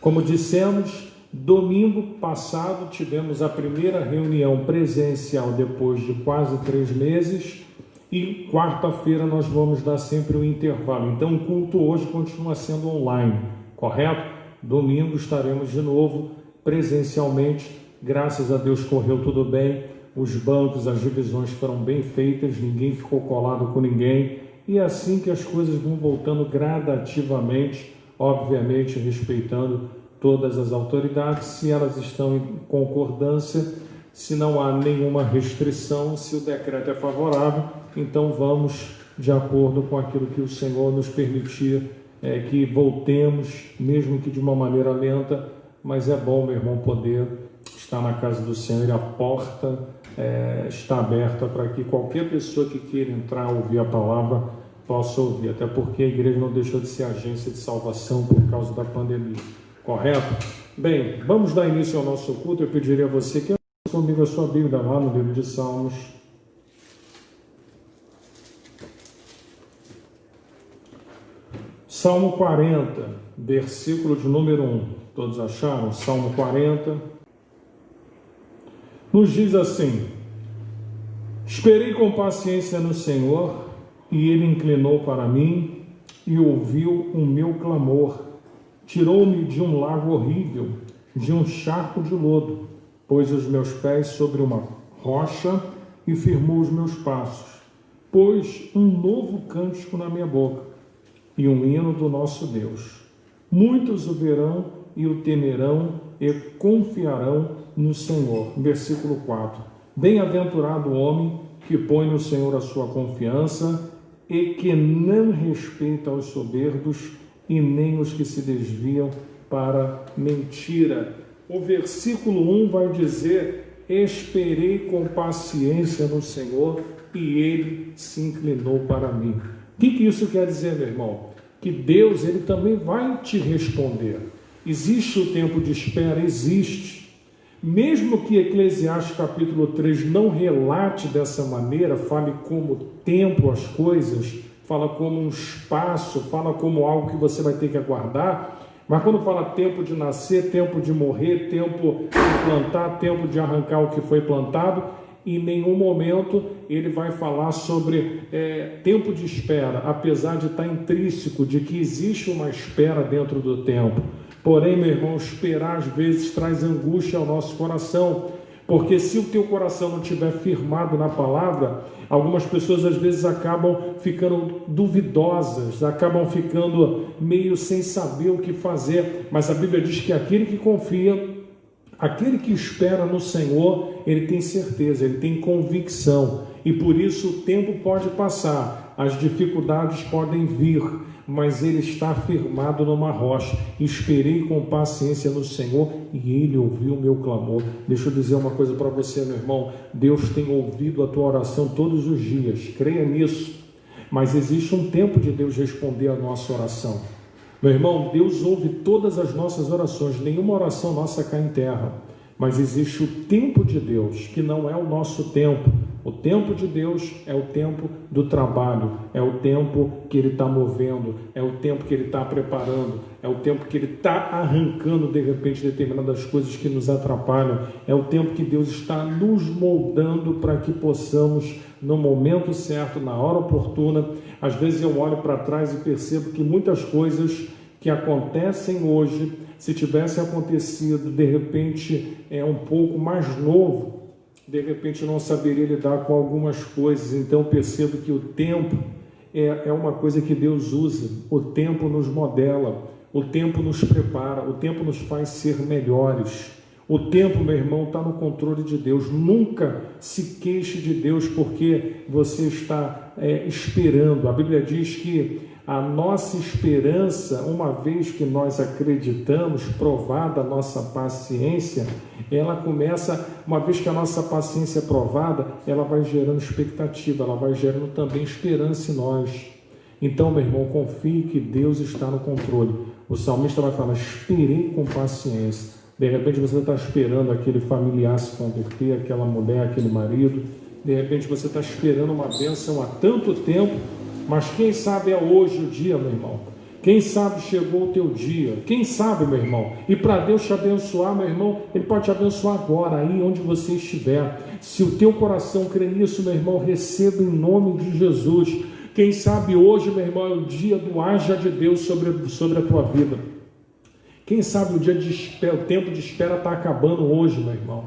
Como dissemos, domingo passado tivemos a primeira reunião presencial depois de quase 3 meses e quarta-feira nós vamos dar sempre um intervalo. Então o culto hoje continua sendo online, correto? Domingo estaremos de novo presencialmente. Graças a Deus correu tudo bem, os bancos, as divisões foram bem feitas, ninguém ficou colado com ninguém, e é assim que as coisas vão voltando gradativamente, obviamente respeitando todas as autoridades, se elas estão em concordância, se não há nenhuma restrição, se o decreto é favorável, então vamos de acordo com aquilo que o Senhor nos permitir, que voltemos, mesmo que de uma maneira lenta, mas é bom, meu irmão, poder estar na casa do Senhor, e a porta está aberta para que qualquer pessoa que queira entrar, ouvir a palavra, possa ouvir, até porque a igreja não deixou de ser agência de salvação por causa da pandemia, correto? Bem, vamos dar início ao nosso culto. Eu pediria a você que abra comigo a sua Bíblia lá no livro de Salmos. Salmo 40, versículo de número 1. Todos acharam? Salmo 40. Nos diz assim: esperei com paciência no Senhor, e Ele inclinou para mim e ouviu o meu clamor. Tirou-me de um lago horrível, de um charco de lodo, pôs os meus pés sobre uma rocha e firmou os meus passos. Pôs um novo cântico na minha boca e um hino do nosso Deus. Muitos o verão e o temerão e confiarão no Senhor. Versículo 4. Bem-aventurado o homem que põe no Senhor a sua confiança e que não respeita os soberbos e nem os que se desviam para mentira. O versículo 1 vai dizer: esperei com paciência no Senhor e Ele se inclinou para mim. O que isso quer dizer, meu irmão? Que Deus, Ele também vai te responder. Existe o tempo de espera? Existe. Mesmo que Eclesiastes capítulo 3 não relate dessa maneira, fale como tempo as coisas, fala como um espaço, fala como algo que você vai ter que aguardar, mas quando fala tempo de nascer, tempo de morrer, tempo de plantar, tempo de arrancar o que foi plantado, em nenhum momento ele vai falar sobre tempo de espera, apesar de estar intrínseco de que existe uma espera dentro do tempo. Porém, meu irmão, esperar às vezes traz angústia ao nosso coração, porque se o teu coração não estiver firmado na palavra, algumas pessoas às vezes acabam ficando duvidosas, acabam ficando meio sem saber o que fazer, mas a Bíblia diz que aquele que confia, aquele que espera no Senhor, ele tem certeza, ele tem convicção, e por isso o tempo pode passar, as dificuldades podem vir, mas ele está firmado numa rocha. Esperei com paciência no Senhor e Ele ouviu o meu clamor. Deixa eu dizer uma coisa para você, meu irmão: Deus tem ouvido a tua oração todos os dias, creia nisso, mas existe um tempo de Deus responder a nossa oração. Meu irmão, Deus ouve todas as nossas orações, nenhuma oração nossa cai em terra, mas existe o tempo de Deus, que não é o nosso tempo. O tempo de Deus é o tempo do trabalho, é o tempo que Ele está movendo, é o tempo que Ele está preparando, é o tempo que Ele está arrancando de repente determinadas coisas que nos atrapalham, é o tempo que Deus está nos moldando para que possamos, no momento certo, na hora oportuna. Às vezes eu olho para trás e percebo que muitas coisas que acontecem hoje, se tivesse acontecido de repente um pouco mais novo, de repente eu não saberia lidar com algumas coisas. Então percebo que o tempo é uma coisa que Deus usa, o tempo nos modela, o tempo nos prepara, o tempo nos faz ser melhores. O tempo, meu irmão, está no controle de Deus. Nunca se queixe de Deus porque você está esperando. A Bíblia diz que a nossa esperança, uma vez que nós acreditamos, provada a nossa paciência, ela começa, uma vez que a nossa paciência é provada, ela vai gerando expectativa, ela vai gerando também esperança em nós. Então, meu irmão, confie que Deus está no controle. O salmista vai falar: esperei com paciência. De repente você está esperando aquele familiar se converter, aquela mulher, aquele marido. De repente você está esperando uma bênção há tanto tempo, mas quem sabe é hoje o dia, meu irmão. Quem sabe chegou o teu dia, quem sabe, meu irmão, e para Deus te abençoar, meu irmão, Ele pode te abençoar agora, aí onde você estiver. Se o teu coração crê nisso, meu irmão, receba em nome de Jesus. Quem sabe hoje, meu irmão, é o dia do haja de Deus sobre a tua vida. Quem sabe o tempo de espera está acabando hoje, meu irmão.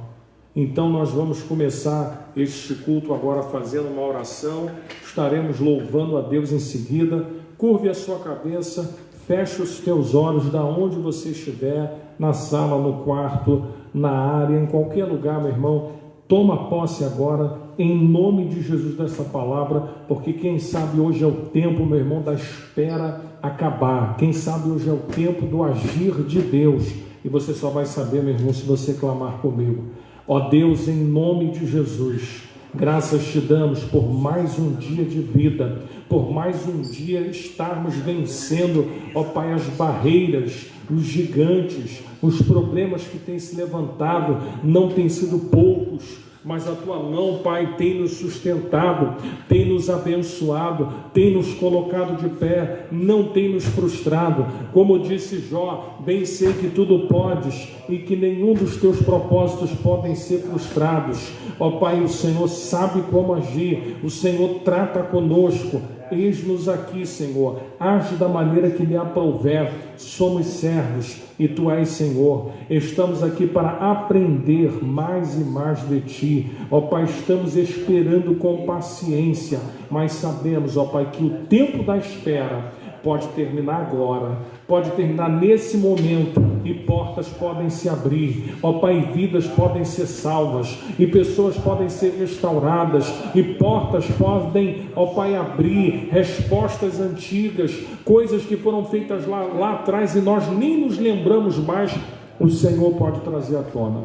Então nós vamos começar este culto agora fazendo uma oração, estaremos louvando a Deus em seguida. Curve a sua cabeça, feche os teus olhos da onde você estiver, na sala, no quarto, na área, em qualquer lugar, meu irmão. Toma posse agora, em nome de Jesus, dessa palavra, porque quem sabe hoje é o tempo, meu irmão, da espera acabar. Quem sabe hoje é o tempo do agir de Deus. E você só vai saber, meu irmão, se você clamar comigo. Ó Deus, em nome de Jesus, graças te damos por mais um dia de vida, por mais um dia estarmos vencendo, ó Pai, as barreiras, os gigantes, os problemas que têm se levantado, não têm sido poucos, mas a tua mão, Pai, tem nos sustentado, tem nos abençoado, tem nos colocado de pé, não tem nos frustrado. Como disse Jó, bem sei que tudo podes e que nenhum dos teus propósitos podem ser frustrados. Ó Pai, o Senhor sabe como agir, o Senhor trata conosco. Eis-nos aqui, Senhor, age da maneira que lhe aprouver, somos servos e Tu és Senhor, estamos aqui para aprender mais e mais de Ti, ó Pai, estamos esperando com paciência, mas sabemos, ó Pai, que o tempo da espera pode terminar agora, pode terminar nesse momento, e portas podem se abrir, ó Pai, vidas podem ser salvas, e pessoas podem ser restauradas, e portas podem, ó Pai, abrir, respostas antigas, coisas que foram feitas lá atrás e nós nem nos lembramos mais, o Senhor pode trazer à tona,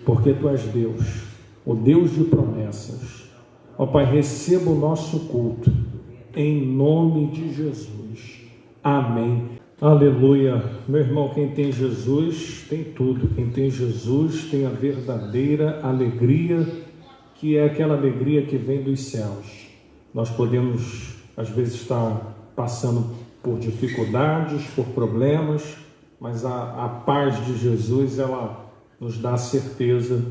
porque Tu és Deus, o Deus de promessas. Ó Pai, receba o nosso culto, em nome de Jesus. Amém. Aleluia. Meu irmão, quem tem Jesus tem tudo. Quem tem Jesus tem a verdadeira alegria, que é aquela alegria que vem dos céus. Nós podemos, às vezes, estar passando por dificuldades, por problemas, mas a paz de Jesus, ela nos dá a certeza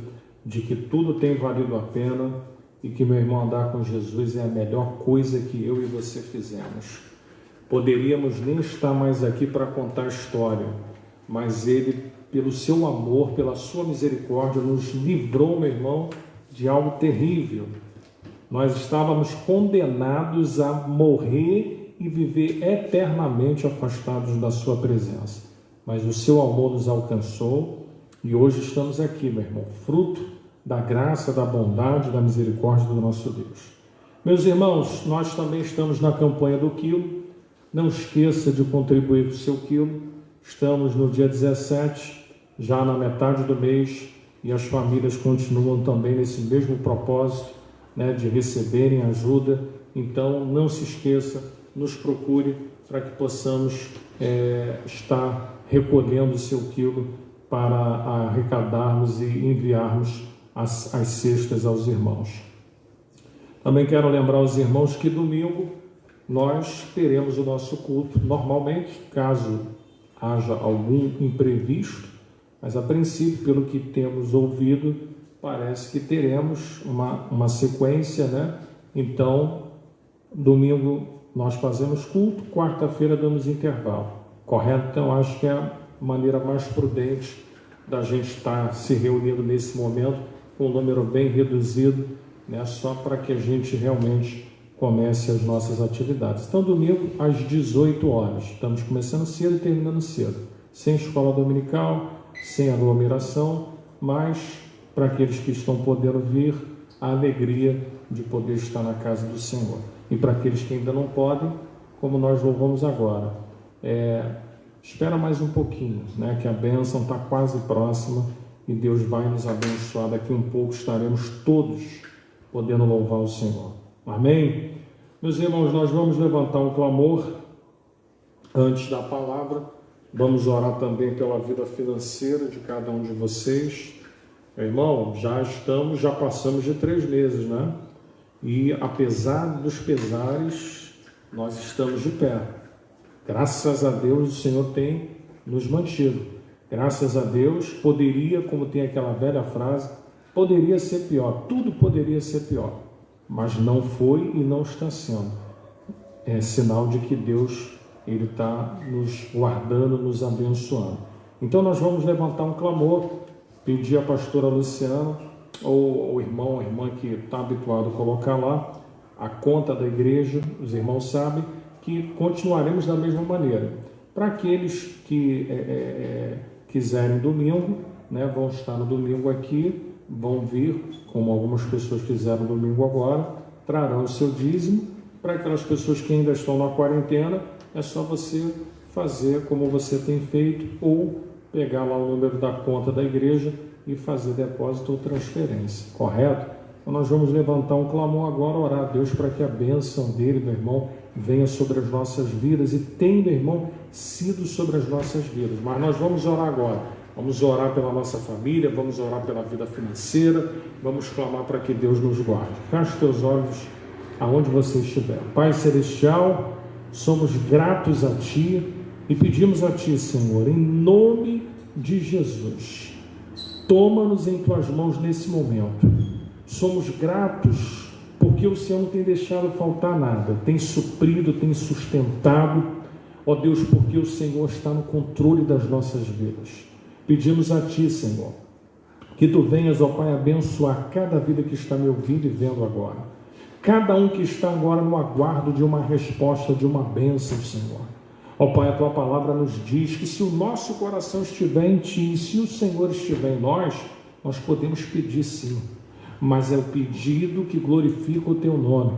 de que tudo tem valido a pena e que, meu irmão, andar com Jesus é a melhor coisa que eu e você fizemos. Poderíamos nem estar mais aqui para contar a história, mas Ele, pelo seu amor, pela sua misericórdia, nos livrou, meu irmão, de algo terrível. Nós estávamos condenados a morrer e viver eternamente afastados da sua presença, mas o seu amor nos alcançou e hoje estamos aqui, meu irmão, fruto da graça, da bondade, da misericórdia do nosso Deus. Meus irmãos, nós também estamos na campanha do quilo. Não esqueça de contribuir com o seu quilo. Estamos no dia 17, já na metade do mês, e as famílias continuam também nesse mesmo propósito, né, de receberem ajuda. Então, não se esqueça, nos procure para que possamos estar recolhendo o seu quilo para arrecadarmos e enviarmos as cestas aos irmãos. Também quero lembrar os irmãos que domingo nós teremos o nosso culto normalmente, caso haja algum imprevisto, mas a princípio, pelo que temos ouvido, parece que teremos uma sequência, né? Então, domingo nós fazemos culto, quarta-feira damos intervalo, correto? Então, acho que é a maneira mais prudente da gente estar se reunindo nesse momento, com um número bem reduzido, né, só para que a gente realmente comece as nossas atividades. Então, domingo, às 18 horas, estamos começando cedo e terminando cedo, sem escola dominical, sem aglomeração, mas para aqueles que estão podendo vir, a alegria de poder estar na casa do Senhor. E para aqueles que ainda não podem, como nós louvamos agora, espera mais um pouquinho, né, que a bênção está quase próxima e Deus vai nos abençoar. Daqui um pouco estaremos todos podendo louvar o Senhor. Amém? Meus irmãos, nós vamos levantar um clamor antes da palavra. Vamos orar também pela vida financeira de cada um de vocês. Meu irmão, já passamos de 3 meses, né? E apesar dos pesares, nós estamos de pé. Graças a Deus o Senhor tem nos mantido. Graças a Deus poderia, como tem aquela velha frase, poderia ser pior. Tudo poderia ser pior, mas não foi e não está sendo. É sinal de que Deus Ele está nos guardando, nos abençoando. Então nós vamos levantar um clamor, pedir à pastora Luciana, ou o irmão, a irmã que está habituado a colocar lá, a conta da igreja, os irmãos sabem que continuaremos da mesma maneira. Para aqueles que quiserem domingo, né, vão estar no domingo aqui, vão vir, como algumas pessoas fizeram domingo agora, trarão o seu dízimo. Para aquelas pessoas que ainda estão na quarentena, é só você fazer como você tem feito, ou pegar lá o número da conta da igreja e fazer depósito ou transferência, correto? Então nós vamos levantar um clamor agora, orar a Deus para que a bênção dele, meu irmão, venha sobre as nossas vidas, e tem, meu irmão, sido sobre as nossas vidas. Mas nós vamos orar agora, vamos orar pela nossa família, vamos orar pela vida financeira, vamos clamar para que Deus nos guarde. Feche teus olhos aonde você estiver. Pai Celestial, somos gratos a Ti e pedimos a Ti, Senhor, em nome de Jesus, toma-nos em Tuas mãos nesse momento. Somos gratos porque o Senhor não tem deixado faltar nada, tem suprido, tem sustentado, ó Deus, porque o Senhor está no controle das nossas vidas. Pedimos a Ti, Senhor, que Tu venhas, ó Pai, abençoar cada vida que está me ouvindo e vendo agora, cada um que está agora no aguardo de uma resposta, de uma bênção, Senhor. Ó Pai, a Tua palavra nos diz que se o nosso coração estiver em Ti, se o Senhor estiver em nós podemos pedir sim, mas é o pedido que glorifica o Teu nome.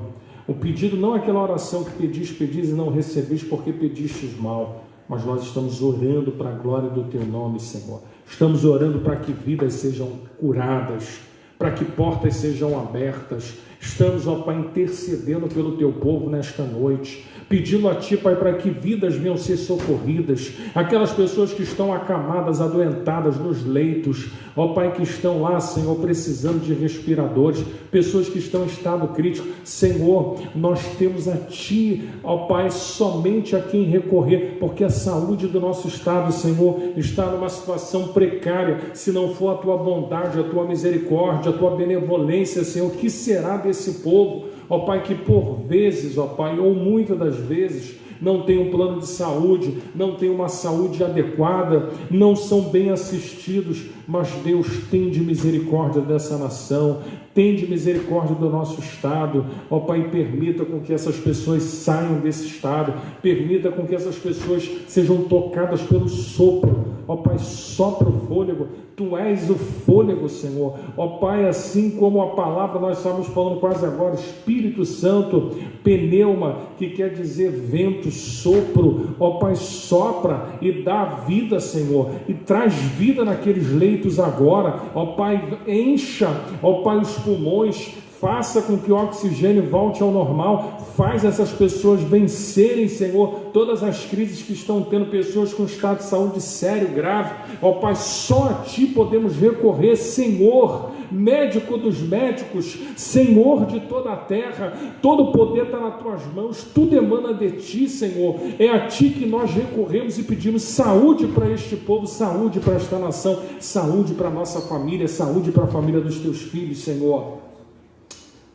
O pedido não é aquela oração que pedis e não recebeis porque pedistes mal, mas nós estamos orando para a glória do Teu nome, Senhor. Estamos orando para que vidas sejam curadas, para que portas sejam abertas. Estamos, ó Pai, intercedendo pelo Teu povo nesta noite, pedindo a Ti, Pai, para que vidas venham ser socorridas, aquelas pessoas que estão acamadas, adoentadas nos leitos, ó Pai, que estão lá, Senhor, precisando de respiradores, pessoas que estão em estado crítico. Senhor, nós temos a Ti, ó Pai, somente a quem recorrer, porque a saúde do nosso estado, Senhor, está numa situação precária. Se não for a Tua bondade, a Tua misericórdia, a Tua benevolência, Senhor, o que será desse povo, ó Pai, que por vezes, ó Pai, ou muitas das vezes, não tem um plano de saúde, não tem uma saúde adequada, não são bem assistidos, mas Deus tem de misericórdia dessa nação, tem de misericórdia do nosso estado, ó Pai, permita com que essas pessoas saiam desse estado, permita com que essas pessoas sejam tocadas pelo sopro, ó Pai, sopra o fôlego. Tu és o fôlego, Senhor, ó Pai, assim como a palavra nós estamos falando quase agora, Espírito Santo, pneuma, que quer dizer vento, sopro, ó Pai, sopra e dá vida, Senhor, e traz vida naqueles leitos agora, ó Pai, encha, ó Pai, os pulmões, faça com que o oxigênio volte ao normal, faz essas pessoas vencerem, Senhor, todas as crises que estão tendo, pessoas com estado de saúde sério, grave, ó Pai, só a Ti podemos recorrer, Senhor, médico dos médicos, Senhor de toda a terra, todo o poder está nas Tuas mãos, tudo emana de Ti, Senhor, é a Ti que nós recorremos e pedimos saúde para este povo, saúde para esta nação, saúde para a nossa família, saúde para a família dos Teus filhos, Senhor.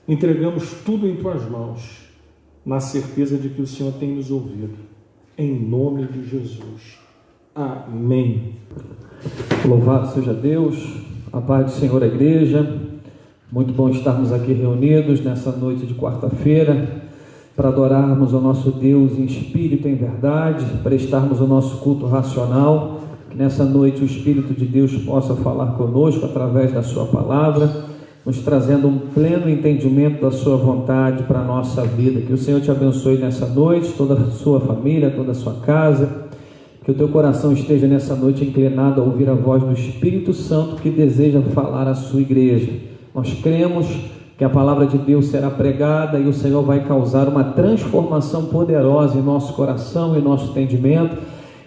Entregamos tudo em Tuas mãos, na certeza de que o Senhor tem nos ouvido, em nome de Jesus, amém. Louvado seja Deus, a paz do Senhor, a igreja. Muito bom estarmos aqui reunidos nessa noite de quarta-feira, para adorarmos ao nosso Deus em espírito e em verdade, prestarmos o nosso culto racional, que nessa noite o Espírito de Deus possa falar conosco através da Sua palavra, nos trazendo um pleno entendimento da Sua vontade para a nossa vida. Que o Senhor te abençoe nessa noite, toda a sua família, toda a sua casa, que o teu coração esteja nessa noite inclinado a ouvir a voz do Espírito Santo que deseja falar à sua igreja. Nós cremos que a palavra de Deus será pregada e o Senhor vai causar uma transformação poderosa em nosso coração e nosso entendimento,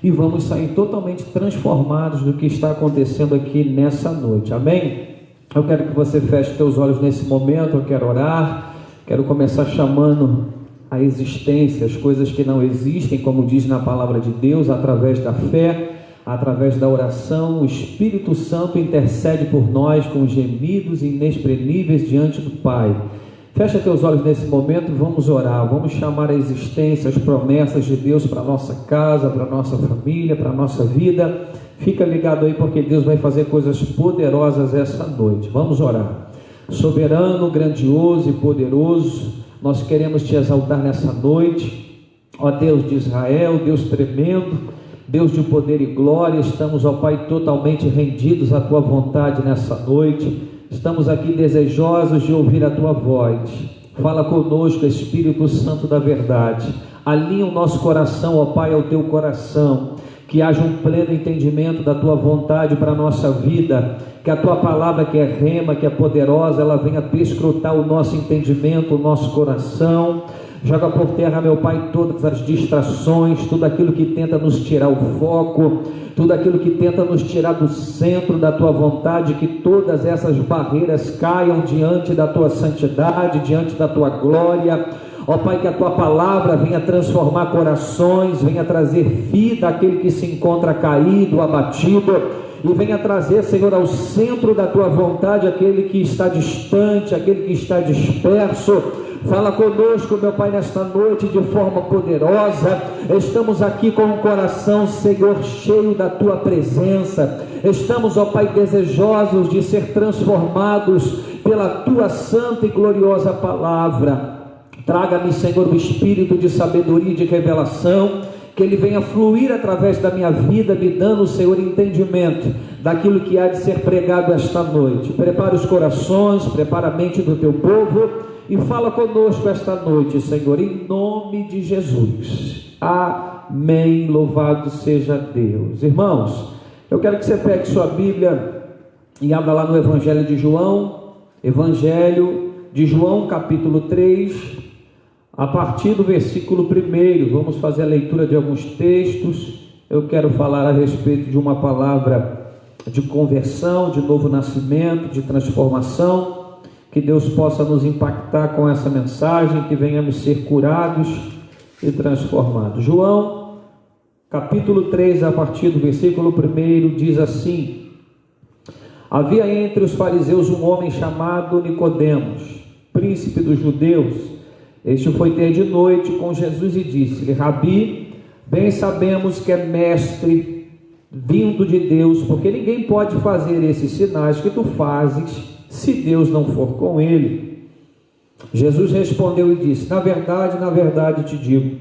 e vamos sair totalmente transformados do que está acontecendo aqui nessa noite, amém? Eu quero que você feche teus olhos nesse momento, eu quero orar, quero começar chamando à existência as coisas que não existem, como diz na palavra de Deus, através da fé, através da oração. O Espírito Santo intercede por nós com gemidos inexprimíveis diante do Pai. Fecha teus olhos nesse momento e vamos orar, vamos chamar a existência, as promessas de Deus para a nossa casa, para a nossa família, para a nossa vida. Fica ligado aí, porque Deus vai fazer coisas poderosas essa noite. Vamos orar. Soberano, grandioso e poderoso, nós queremos te exaltar nessa noite, ó Deus de Israel, Deus tremendo, Deus de poder e glória. Estamos, ó Pai, totalmente rendidos à tua vontade nessa noite. Estamos aqui desejosos de ouvir a tua voz. Fala conosco, Espírito Santo da verdade. Alinha o nosso coração, ó Pai, ao teu coração. Que haja um pleno entendimento da tua vontade para a nossa vida. Que a tua palavra, que é rema, que é poderosa, ela venha perscrutar o nosso entendimento, o nosso coração. Joga por terra, meu Pai, todas as distrações, tudo aquilo que tenta nos tirar o foco, tudo aquilo que tenta nos tirar do centro da tua vontade. Que todas essas barreiras caiam diante da tua santidade, diante da tua glória. Ó Pai, que a tua palavra venha transformar corações, venha trazer vida àquele que se encontra caído, abatido, e venha trazer, Senhor, ao centro da tua vontade aquele que está distante, aquele que está disperso. Fala conosco, meu Pai, nesta noite de forma poderosa. Estamos aqui com o coração, Senhor, cheio da tua presença. Estamos, ó Pai, desejosos de ser transformados pela tua santa e gloriosa palavra. Traga-me, Senhor, o espírito de sabedoria e de revelação, que ele venha fluir através da minha vida, me dando, Senhor, entendimento daquilo que há de ser pregado esta noite. Prepara os corações, prepara a mente do teu povo e fala conosco esta noite, Senhor, em nome de Jesus. Amém. Louvado seja Deus. Irmãos, eu quero que você pegue sua Bíblia e abra lá no Evangelho de João, capítulo 3, a partir do versículo 1. Vamos fazer a leitura de alguns textos. Eu quero falar a respeito de uma palavra de conversão, de novo nascimento, de transformação. Que Deus possa nos impactar com essa mensagem, que venhamos ser curados e transformados. João, capítulo 3, a partir do versículo 1, diz assim: Havia entre os fariseus um homem chamado Nicodemos, príncipe dos judeus. Este foi ter de noite com Jesus e disse-lhe: Rabi, bem sabemos que é mestre vindo de Deus, porque ninguém pode fazer esses sinais que tu fazes se Deus não for com ele. Jesus respondeu e disse: na verdade te digo,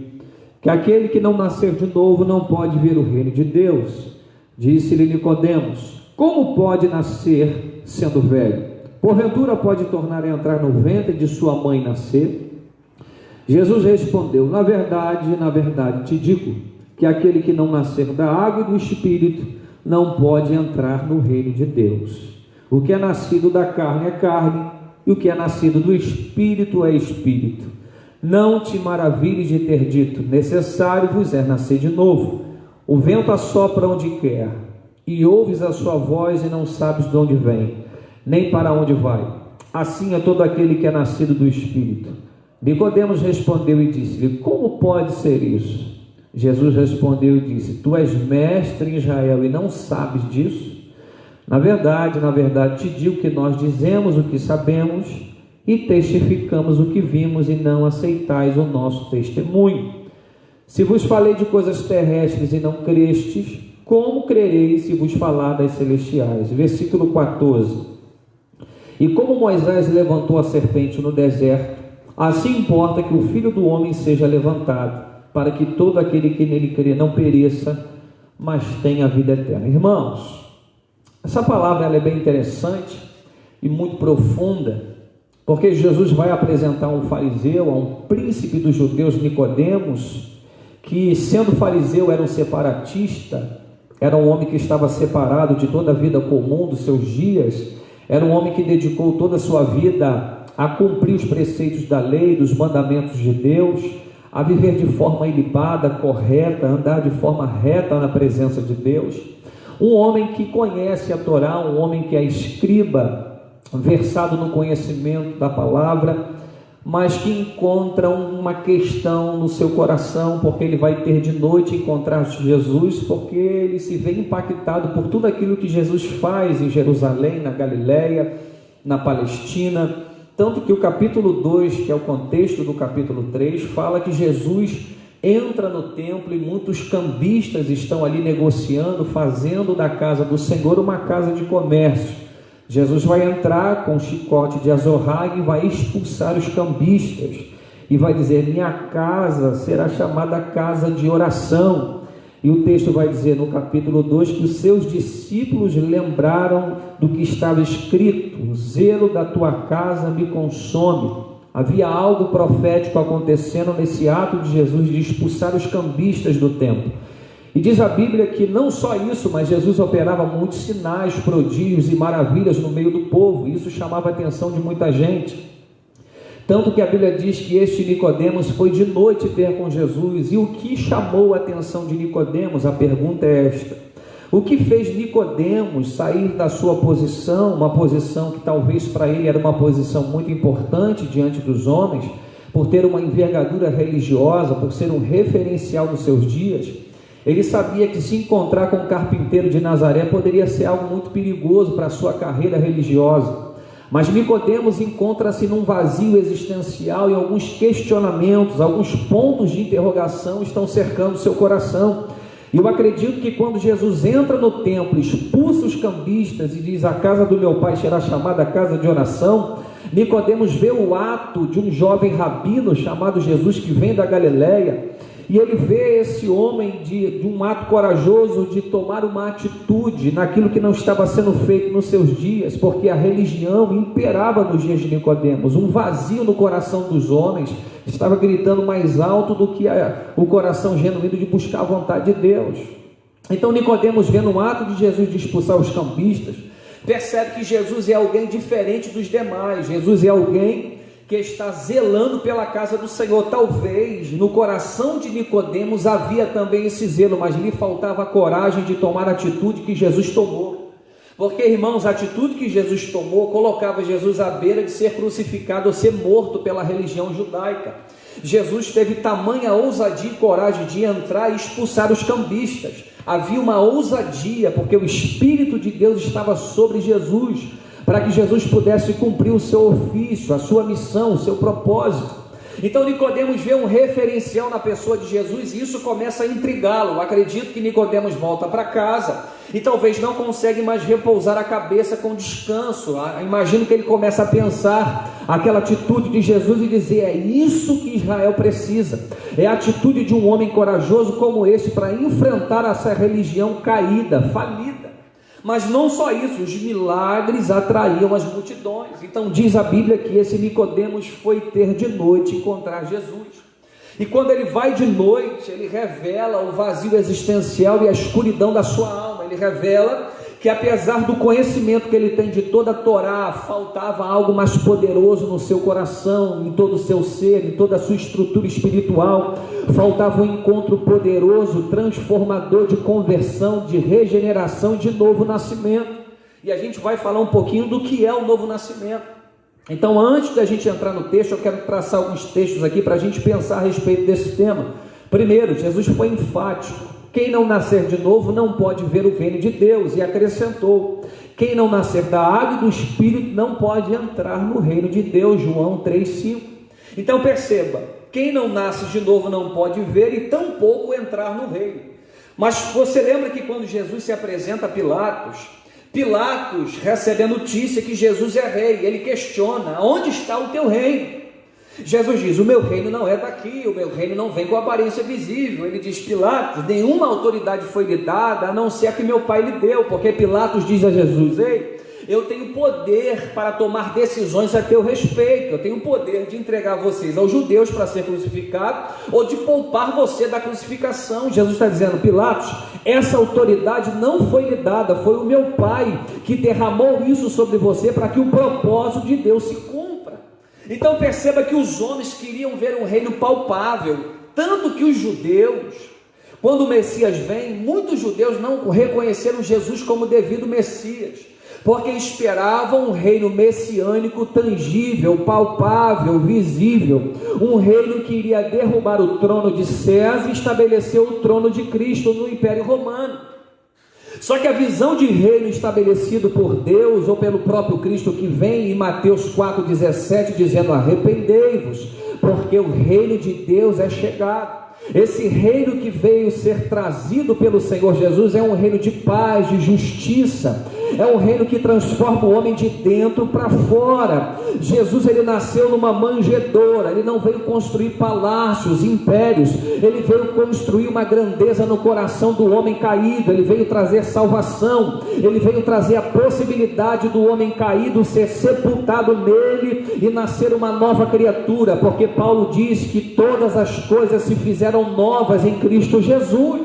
que aquele que não nascer de novo não pode ver o reino de Deus. Disse-lhe Nicodemos: como pode nascer sendo velho? Porventura pode tornar a entrar no ventre de sua mãe e nascer? Jesus respondeu: na verdade te digo, que aquele que não nascer da água e do Espírito não pode entrar no reino de Deus. O que é nascido da carne é carne, e o que é nascido do Espírito é Espírito. Não te maravilhes de ter dito: necessário vos é nascer de novo. O vento assopra onde quer, e ouves a sua voz e não sabes de onde vem, nem para onde vai. Assim é todo aquele que é nascido do Espírito. Nicodemos respondeu e disse-lhe: como pode ser isso? Jesus respondeu e disse: tu és mestre em Israel e não sabes disso? Na verdade te digo que nós dizemos o que sabemos e testificamos o que vimos, e não aceitais o nosso testemunho. Se vos falei de coisas terrestres e não crestes, como crereis se vos falar das celestiais? Versículo 14. E como Moisés levantou a serpente no deserto, assim importa que o Filho do Homem seja levantado, para que todo aquele que nele crê não pereça, mas tenha a vida eterna. Irmãos, essa palavra ela é bem interessante e muito profunda, porque Jesus vai apresentar um fariseu, a um príncipe dos judeus, Nicodemos, que, sendo fariseu, era um separatista, era um homem que estava separado de toda a vida comum dos seus dias, era um homem que dedicou toda a sua vida a cumprir os preceitos da lei, dos mandamentos de Deus, a viver de forma ilibada, correta, andar de forma reta na presença de Deus. Um homem que conhece a Torá, um homem que é escriba, versado no conhecimento da palavra, mas que encontra uma questão no seu coração, porque ele vai ter de noite encontrar Jesus, porque ele se vê impactado por tudo aquilo que Jesus faz em Jerusalém, na Galileia, na Palestina, tanto que o capítulo 2, que é o contexto do capítulo 3, fala que Jesus entra no templo e muitos cambistas estão ali negociando, fazendo da casa do Senhor uma casa de comércio. Jesus vai entrar com o chicote de Azorrague e vai expulsar os cambistas e vai dizer: minha casa será chamada casa de oração. E o texto vai dizer no capítulo 2 que os seus discípulos lembraram do que estava escrito: o zelo da tua casa me consome. Havia algo profético acontecendo nesse ato de Jesus de expulsar os cambistas do templo. E diz a Bíblia que não só isso, mas Jesus operava muitos sinais, prodígios e maravilhas no meio do povo. Isso chamava a atenção de muita gente. Tanto que a Bíblia diz que este Nicodemos foi de noite ter com Jesus. E o que chamou a atenção de Nicodemos? A pergunta é esta: o que fez Nicodemos sair da sua posição, uma posição que talvez para ele era uma posição muito importante diante dos homens, por ter uma envergadura religiosa, por ser um referencial nos seus dias? Ele sabia que se encontrar com um carpinteiro de Nazaré poderia ser algo muito perigoso para a sua carreira religiosa. Mas Nicodemos encontra-se num vazio existencial e alguns questionamentos, alguns pontos de interrogação estão cercando seu coração. E eu acredito que quando Jesus entra no templo, expulsa os cambistas e diz: a casa do meu pai será chamada casa de oração, Nicodemos vê o ato de um jovem rabino chamado Jesus, que vem da Galileia, e ele vê esse homem de um ato corajoso de tomar uma atitude naquilo que não estava sendo feito nos seus dias, porque a religião imperava nos dias de Nicodemos. Um vazio no coração dos homens estava gritando mais alto do que o coração genuíno de buscar a vontade de Deus. Então Nicodemos, vendo um ato de Jesus de expulsar os cambistas, percebe que Jesus é alguém diferente dos demais. Jesus é alguém que está zelando pela casa do Senhor. Talvez no coração de Nicodemos havia também esse zelo, mas lhe faltava a coragem de tomar a atitude que Jesus tomou. Porque, irmãos, a atitude que Jesus tomou colocava Jesus à beira de ser crucificado ou ser morto pela religião judaica. Jesus teve tamanha ousadia e coragem de entrar e expulsar os cambistas. Havia uma ousadia, porque o Espírito de Deus estava sobre Jesus, para que Jesus pudesse cumprir o seu ofício, a sua missão, o seu propósito. Então Nicodemos vê um referencial na pessoa de Jesus e isso começa a intrigá-lo. Acredito que Nicodemos volta para casa e talvez não consegue mais repousar a cabeça com descanso. Imagino que ele começa a pensar aquela atitude de Jesus e dizer: é isso que Israel precisa, é a atitude de um homem corajoso como esse para enfrentar essa religião caída, falida. Mas não só isso, os milagres atraíam as multidões. Então diz a Bíblia que esse Nicodemos foi ter de noite encontrar Jesus. E quando ele vai de noite, ele revela o vazio existencial e a escuridão da sua alma. Ele revela que apesar do conhecimento que ele tem de toda a Torá, faltava algo mais poderoso no seu coração, em todo o seu ser, em toda a sua estrutura espiritual. Faltava um encontro poderoso, transformador, de conversão, de regeneração, de novo nascimento. E a gente vai falar um pouquinho do que é o novo nascimento. Então, antes da gente entrar no texto, eu quero traçar alguns textos aqui para a gente pensar a respeito desse tema. Primeiro, Jesus foi enfático: quem não nascer de novo não pode ver o reino de Deus. E acrescentou: quem não nascer da água e do Espírito não pode entrar no reino de Deus. João 3,5. Então perceba, quem não nasce de novo não pode ver e tampouco entrar no reino. Mas você lembra que quando Jesus se apresenta a Pilatos recebe a notícia que Jesus é rei. Ele questiona: onde está o teu reino? Jesus diz: o meu reino não é daqui, o meu reino não vem com aparência visível. Ele diz: Pilatos, nenhuma autoridade foi lhe dada, a não ser a que meu pai lhe deu. Porque Pilatos diz a Jesus: ei, eu tenho poder para tomar decisões a teu respeito, eu tenho poder de entregar vocês aos judeus para ser crucificado, ou de poupar você da crucificação. Jesus está dizendo: Pilatos, essa autoridade não foi lhe dada, foi o meu pai que derramou isso sobre você para que o propósito de Deus se cumpra. Então perceba que os homens queriam ver um reino palpável, tanto que os judeus, quando o Messias vem, muitos judeus não reconheceram Jesus como devido Messias. porque esperavam um reino messiânico tangível, palpável, visível, um reino que iria derrubar o trono de César e estabelecer o trono de Cristo no Império Romano. Só que a visão de reino estabelecido por Deus, ou pelo próprio Cristo, que vem em Mateus 4,17, dizendo: arrependei-vos, porque o reino de Deus é chegado. Esse reino que veio ser trazido pelo Senhor Jesus é um reino de paz, de justiça, é um reino que transforma o homem de dentro para fora. Jesus, ele nasceu numa manjedoura, ele não veio construir palácios, impérios, ele veio construir uma grandeza no coração do homem caído, ele veio trazer salvação, ele veio trazer a possibilidade do homem caído ser sepultado nele e nascer uma nova criatura, porque Paulo diz que todas as coisas se fizeram novas em Cristo Jesus.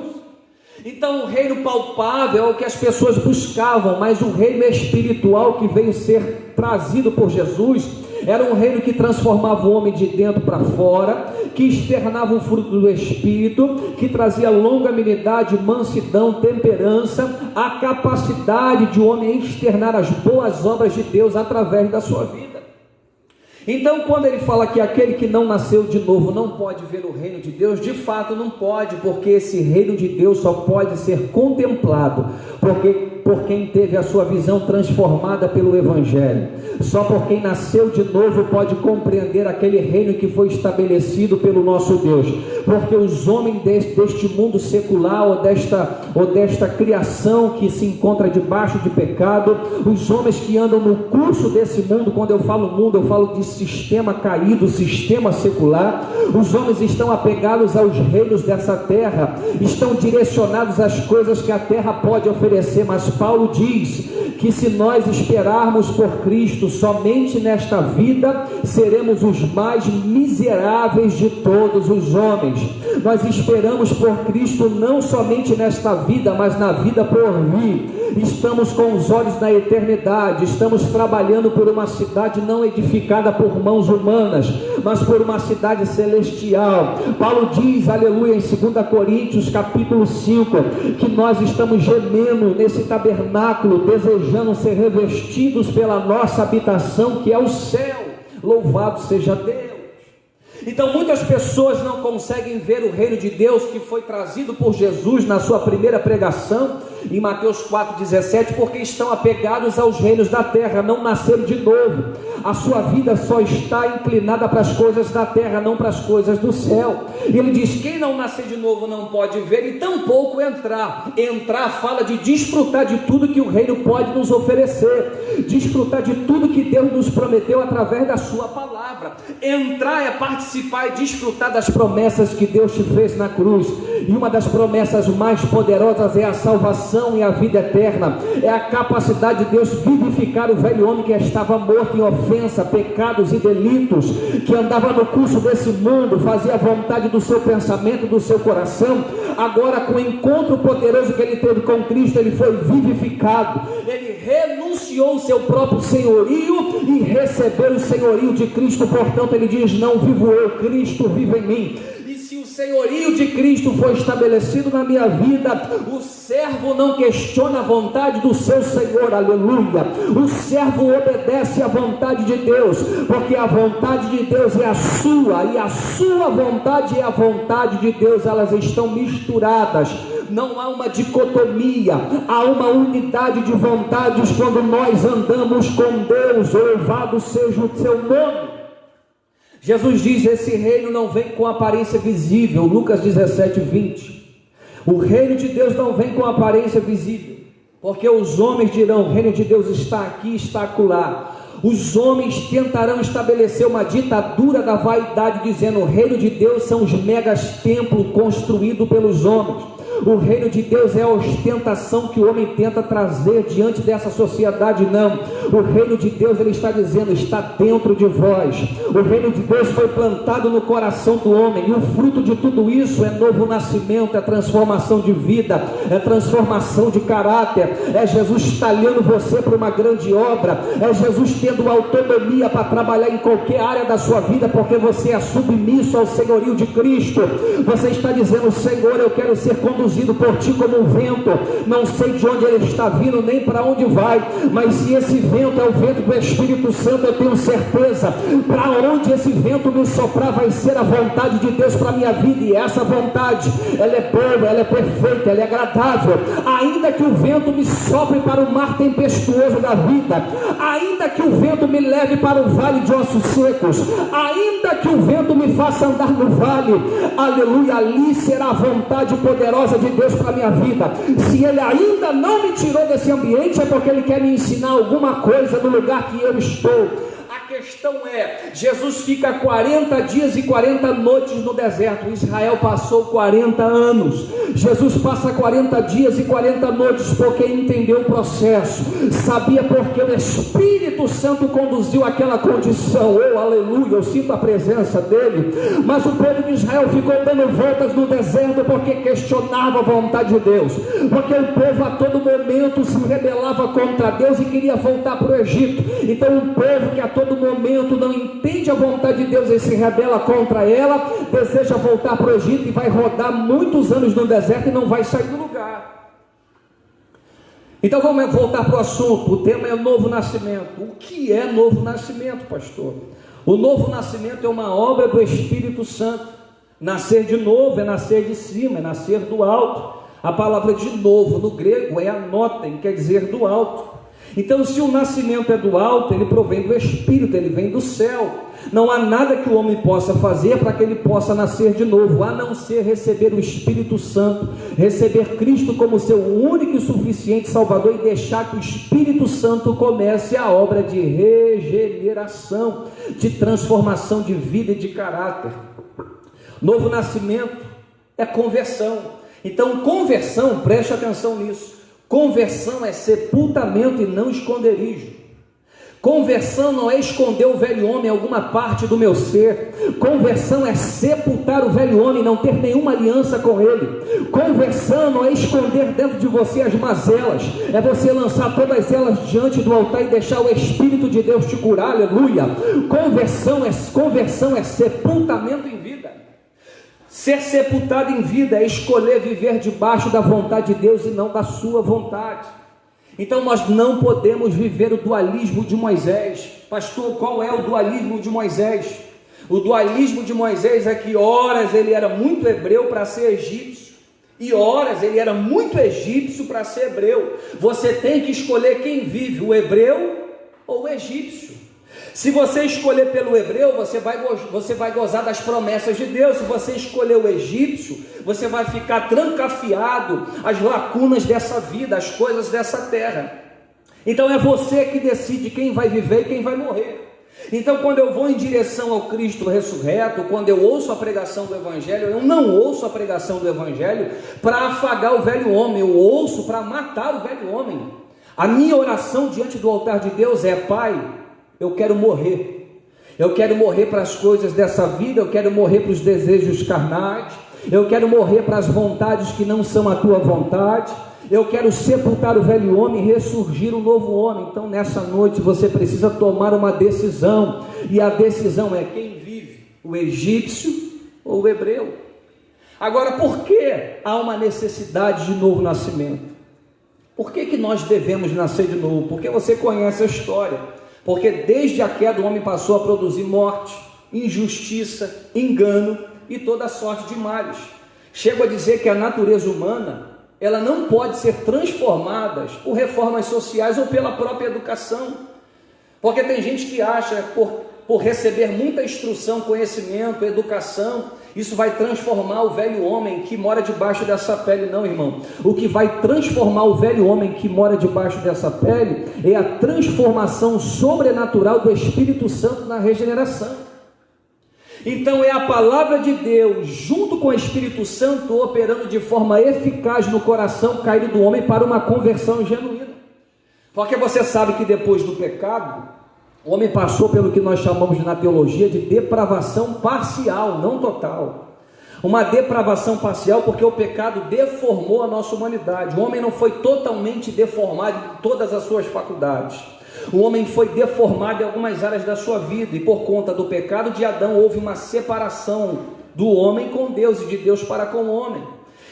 Então o reino palpável é o que as pessoas buscavam, mas o reino espiritual que veio ser trazido por Jesus era um reino que transformava o homem de dentro para fora, que externava o fruto do Espírito, que trazia longanimidade, mansidão, temperança, a capacidade de o homem externar as boas obras de Deus através da sua vida. Então, quando ele fala que aquele que não nasceu de novo não pode ver o reino de Deus, de fato não pode, porque esse reino de Deus só pode ser contemplado por quem teve a sua visão transformada pelo Evangelho. Só por quem nasceu de novo pode compreender aquele reino que foi estabelecido pelo nosso Deus, porque os homens deste mundo secular, ou desta criação que se encontra debaixo de pecado, os homens que andam no curso desse mundo, quando eu falo mundo, eu falo de sistema caído, sistema secular. Os homens estão apegados aos reinos dessa terra, estão direcionados às coisas que a terra pode oferecer, mas Paulo diz que se nós esperarmos por Cristo somente nesta vida, seremos os mais miseráveis de todos os homens. Nós esperamos por Cristo não somente nesta vida, mas na vida por vir. Estamos com os olhos na eternidade, estamos trabalhando por uma cidade não edificada por mãos humanas, mas por uma cidade celestial. Paulo diz, aleluia, em 2 Coríntios capítulo 5, que nós estamos gemendo nesse tabernáculo, desejando ser revestidos pela nossa habitação, que é o céu. Louvado seja Deus. Então muitas pessoas não conseguem ver o reino de Deus que foi trazido por Jesus na sua primeira pregação, em Mateus 4,17, porque estão apegados aos reinos da terra, não nasceram de novo. A sua vida só está inclinada para as coisas da terra, não para as coisas do céu. E ele diz: quem não nascer de novo não pode ver e tampouco entrar. Entrar fala de desfrutar de tudo que o reino pode nos oferecer, desfrutar de tudo que Deus nos prometeu através da sua palavra. Entrar é participar e desfrutar das promessas que Deus te fez na cruz, e uma das promessas mais poderosas é a salvação e a vida eterna, é a capacidade de Deus vivificar o velho homem que estava morto em ofensa, pecados e delitos, que andava no curso desse mundo, fazia a vontade do seu pensamento, do seu coração. Agora, com o encontro poderoso que ele teve com Cristo, ele foi vivificado, ele renunciou o seu próprio senhorio e recebeu o senhorio de Cristo. Portanto, ele diz: não vivo eu, Cristo vive em mim. O senhorio de Cristo foi estabelecido na minha vida. O servo não questiona a vontade do seu Senhor, aleluia. O servo obedece à vontade de Deus, porque a vontade de Deus é a sua, e a sua vontade é a vontade de Deus. Elas estão misturadas, não há uma dicotomia, há uma unidade de vontades quando nós andamos com Deus. Louvado seja o seu nome. Jesus diz: esse reino não vem com aparência visível. Lucas 17:20. O reino de Deus não vem com aparência visível, porque os homens dirão: o reino de Deus está aqui, está acolá. Os homens tentarão estabelecer uma ditadura da vaidade, dizendo: o reino de Deus são os megas templos construídos pelos homens. O reino de Deus é a ostentação que o homem tenta trazer diante dessa sociedade. Não, o reino de Deus, ele está dizendo, está dentro de vós. O reino de Deus foi plantado no coração do homem, e o fruto de tudo isso é novo nascimento, é transformação de vida, é transformação de caráter, é Jesus talhando você para uma grande obra, é Jesus tendo autonomia para trabalhar em qualquer área da sua vida, porque você é submisso ao senhorio de Cristo. Você está dizendo: Senhor, eu quero ser conduzido conduzido por ti como um vento. Não sei de onde ele está vindo, nem para onde vai, mas se esse vento é o vento do Espírito Santo, eu tenho certeza, para onde esse vento me soprar vai ser a vontade de Deus para a minha vida, e essa vontade, ela é boa, ela é perfeita, ela é agradável. Ainda que o vento me sopre para o mar tempestuoso da vida, ainda que o vento me leve para o vale de ossos secos, ainda que o vento me faça andar no vale, aleluia, ali será a vontade poderosa de Deus para a minha vida. Se ele ainda não me tirou desse ambiente, é porque ele quer me ensinar alguma coisa no lugar que eu estou. A questão é, Jesus fica 40 dias e 40 noites no deserto. Israel passou 40 anos. Jesus passa 40 dias e 40 noites porque entendeu o processo, sabia porque o Espírito Santo conduziu aquela condição. Oh, aleluia, eu sinto a presença dele. Mas o povo de Israel ficou dando voltas no deserto porque questionava a vontade de Deus, porque o povo a todo momento se rebelava contra Deus e queria voltar para o Egito. Então um povo que a todo momento não entende a vontade de Deus e se rebela contra ela, deseja voltar para o Egito e vai rodar muitos anos no deserto e não vai sair do lugar. Então vamos voltar para o assunto. O tema é novo nascimento. O que é novo nascimento, pastor? O novo nascimento é uma obra do Espírito Santo. Nascer de novo é nascer de cima, é nascer do alto. A palavra de novo no grego é anotem, quer dizer do alto. Então, se o nascimento é do alto, ele provém do Espírito, ele vem do céu. Não há nada que o homem possa fazer para que ele possa nascer de novo, a não ser receber o Espírito Santo, receber Cristo como seu único e suficiente Salvador e deixar que o Espírito Santo comece a obra de regeneração, de transformação de vida e de caráter. Novo nascimento é conversão. Então, conversão, preste atenção nisso. Conversão é sepultamento e não esconderijo. Conversão não é esconder o velho homem em alguma parte do meu ser. Conversão é sepultar o velho homem, não ter nenhuma aliança com ele. Conversão não é esconder dentro de você as mazelas, é você lançar todas elas diante do altar e deixar o Espírito de Deus te curar, aleluia. Conversão é sepultamento em vida. Ser sepultado em vida é escolher viver debaixo da vontade de Deus e não da sua vontade. Então nós não podemos viver o dualismo de Moisés. Pastor, qual é o dualismo de Moisés? O dualismo de Moisés é que horas ele era muito hebreu para ser egípcio, e horas ele era muito egípcio para ser hebreu. Você tem que escolher quem vive, o hebreu ou o egípcio. Se você escolher pelo hebreu, você vai gozar das promessas de Deus. Se você escolher o egípcio, você vai ficar trancafiado às lacunas dessa vida, às coisas dessa terra. Então é você que decide quem vai viver e quem vai morrer. Então quando eu vou em direção ao Cristo ressurreto, quando eu ouço a pregação do Evangelho, eu não ouço a pregação do Evangelho para afagar o velho homem, eu ouço para matar o velho homem. A minha oração diante do altar de Deus é: Pai, eu quero morrer para as coisas dessa vida, eu quero morrer para os desejos carnais, eu quero morrer para as vontades que não são a tua vontade, eu quero sepultar o velho homem e ressurgir o novo homem. Então nessa noite você precisa tomar uma decisão, e a decisão é quem vive, o egípcio ou o hebreu. Agora, por que há uma necessidade de novo nascimento? Por que nós devemos nascer de novo? Porque você conhece a história. Porque desde a queda o homem passou a produzir morte, injustiça, engano e toda sorte de males. Chego a dizer que a natureza humana, ela não pode ser transformada por reformas sociais ou pela própria educação. Porque tem gente que acha, por receber muita instrução, conhecimento, educação, isso vai transformar o velho homem que mora debaixo dessa pele. Não, irmão. O que vai transformar o velho homem que mora debaixo dessa pele é a transformação sobrenatural do Espírito Santo na regeneração. Então é a palavra de Deus junto com o Espírito Santo operando de forma eficaz no coração caído do homem para uma conversão genuína. Porque você sabe que depois do pecado, o homem passou pelo que nós chamamos na teologia de depravação parcial, não total. Uma depravação parcial porque o pecado deformou a nossa humanidade. O homem não foi totalmente deformado em todas as suas faculdades. O homem foi deformado em algumas áreas da sua vida, e por conta do pecado de Adão houve uma separação do homem com Deus e de Deus para com o homem.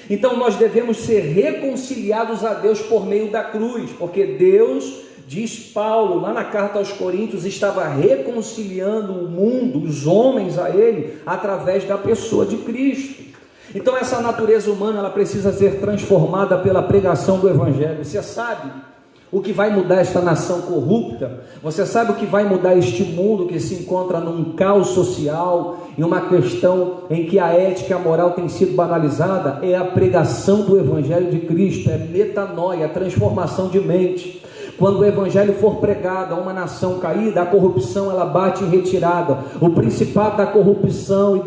Então nós devemos ser reconciliados a Deus por meio da cruz, porque Deus, diz Paulo lá na carta aos Coríntios, estava reconciliando o mundo, os homens a Ele, através da pessoa de Cristo. Então essa natureza humana, ela precisa ser transformada pela pregação do Evangelho. Você sabe o que vai mudar esta nação corrupta? Você sabe o que vai mudar este mundo que se encontra num caos social, em uma questão em que a ética e a moral tem sido banalizada? É a pregação do Evangelho de Cristo, é metanoia, transformação de mente. Quando o Evangelho for pregado a uma nação caída, a corrupção ela bate em retirada. O principado da corrupção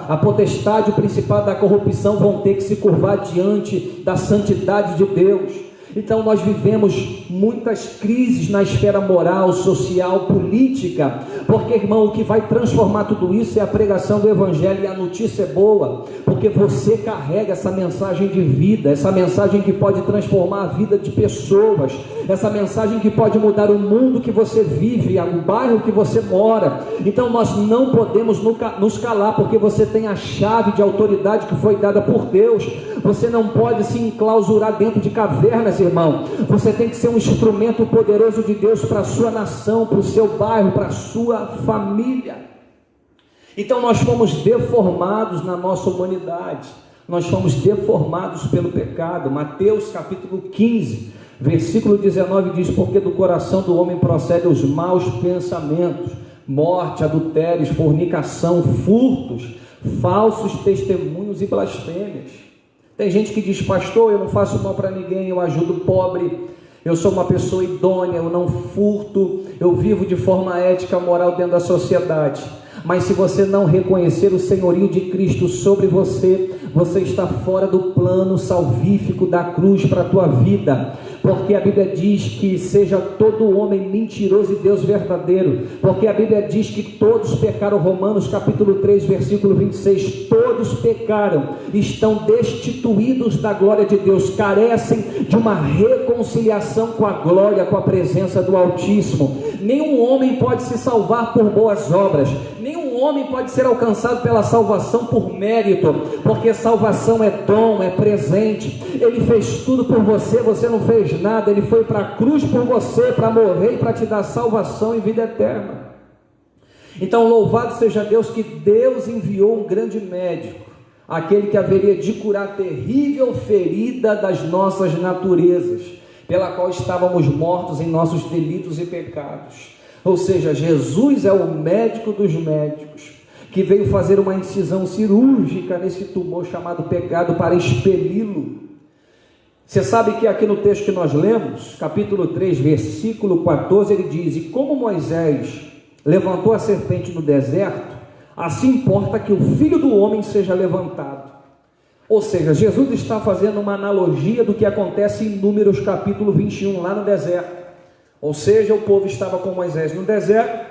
a potestade, o principado da corrupção vão ter que se curvar diante da santidade de Deus. Então nós vivemos muitas crises na esfera moral, social, política, porque, irmão, o que vai transformar tudo isso é a pregação do Evangelho, e a notícia é boa, porque você carrega essa mensagem de vida, essa mensagem que pode transformar a vida de pessoas, essa mensagem que pode mudar o mundo que você vive, o bairro que você mora. Então nós não podemos nos calar, porque você tem a chave de autoridade que foi dada por Deus. Você não pode se enclausurar dentro de cavernas, irmão. Você tem que ser um instrumento poderoso de Deus para a sua nação, para o seu bairro, para a sua família. Então nós fomos deformados na nossa humanidade, nós fomos deformados pelo pecado. Mateus capítulo 15, versículo 19 diz: porque do coração do homem procedem os maus pensamentos, morte, adultérios, fornicação, furtos, falsos testemunhos e blasfêmias. Tem gente que diz: pastor, eu não faço mal para ninguém, eu ajudo o pobre, eu sou uma pessoa idônea, eu não furto, eu vivo de forma ética, moral dentro da sociedade. Mas se você não reconhecer o senhorio de Cristo sobre você, você está fora do plano salvífico da cruz para a tua vida. Porque a Bíblia diz que seja todo homem mentiroso e Deus verdadeiro. Porque a Bíblia diz que todos pecaram. Romanos capítulo 3, versículo 26. Todos pecaram, estão destituídos da glória de Deus, carecem de uma reconciliação com a glória, com a presença do Altíssimo. Nenhum homem pode se salvar por boas obras, nenhum homem pode ser alcançado pela salvação por mérito, porque salvação é dom, é presente. Ele fez tudo por você, você não fez nada. Ele foi para a cruz por você, para morrer e para te dar salvação e vida eterna. Então louvado seja Deus, que Deus enviou um grande médico, aquele que haveria de curar a terrível ferida das nossas naturezas, pela qual estávamos mortos em nossos delitos e pecados. Ou seja, Jesus é o médico dos médicos, que veio fazer uma incisão cirúrgica nesse tumor chamado pecado para expeli-lo. Você sabe que aqui no texto que nós lemos, capítulo 3, versículo 14, ele diz: e como Moisés levantou a serpente no deserto, assim importa que o Filho do Homem seja levantado. Ou seja, Jesus está fazendo uma analogia do que acontece em Números capítulo 21, lá no deserto. Ou seja, o povo estava com Moisés no deserto,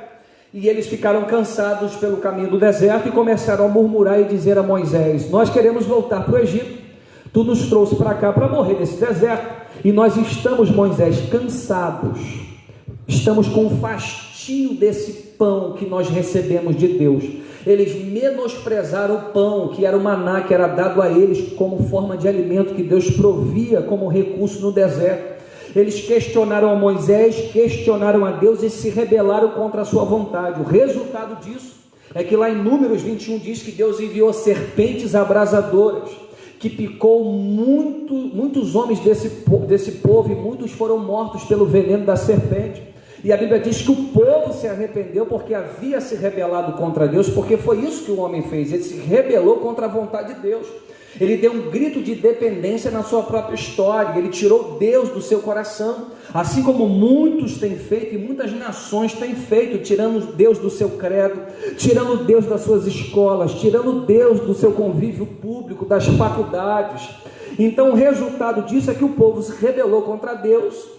e eles ficaram cansados pelo caminho do deserto, e começaram a murmurar e dizer a Moisés: nós queremos voltar para o Egito, tu nos trouxe para cá para morrer nesse deserto, e nós estamos, Moisés, cansados, estamos com fastio desse pão que nós recebemos de Deus. Eles menosprezaram o pão, que era o maná, que era dado a eles como forma de alimento, que Deus provia como recurso no deserto. Eles questionaram a Moisés, questionaram a Deus e se rebelaram contra a sua vontade. O resultado disso é que lá em Números 21 diz que Deus enviou serpentes abrasadoras, que picou muitos homens desse povo, e muitos foram mortos pelo veneno da serpente. E a Bíblia diz que o povo se arrependeu porque havia se rebelado contra Deus, porque foi isso que o homem fez, ele se rebelou contra a vontade de Deus. Ele deu um grito de dependência na sua própria história, ele tirou Deus do seu coração, assim como muitos têm feito e muitas nações têm feito, tirando Deus do seu credo, tirando Deus das suas escolas, tirando Deus do seu convívio público, das faculdades. Então o resultado disso é que o povo se rebelou contra Deus.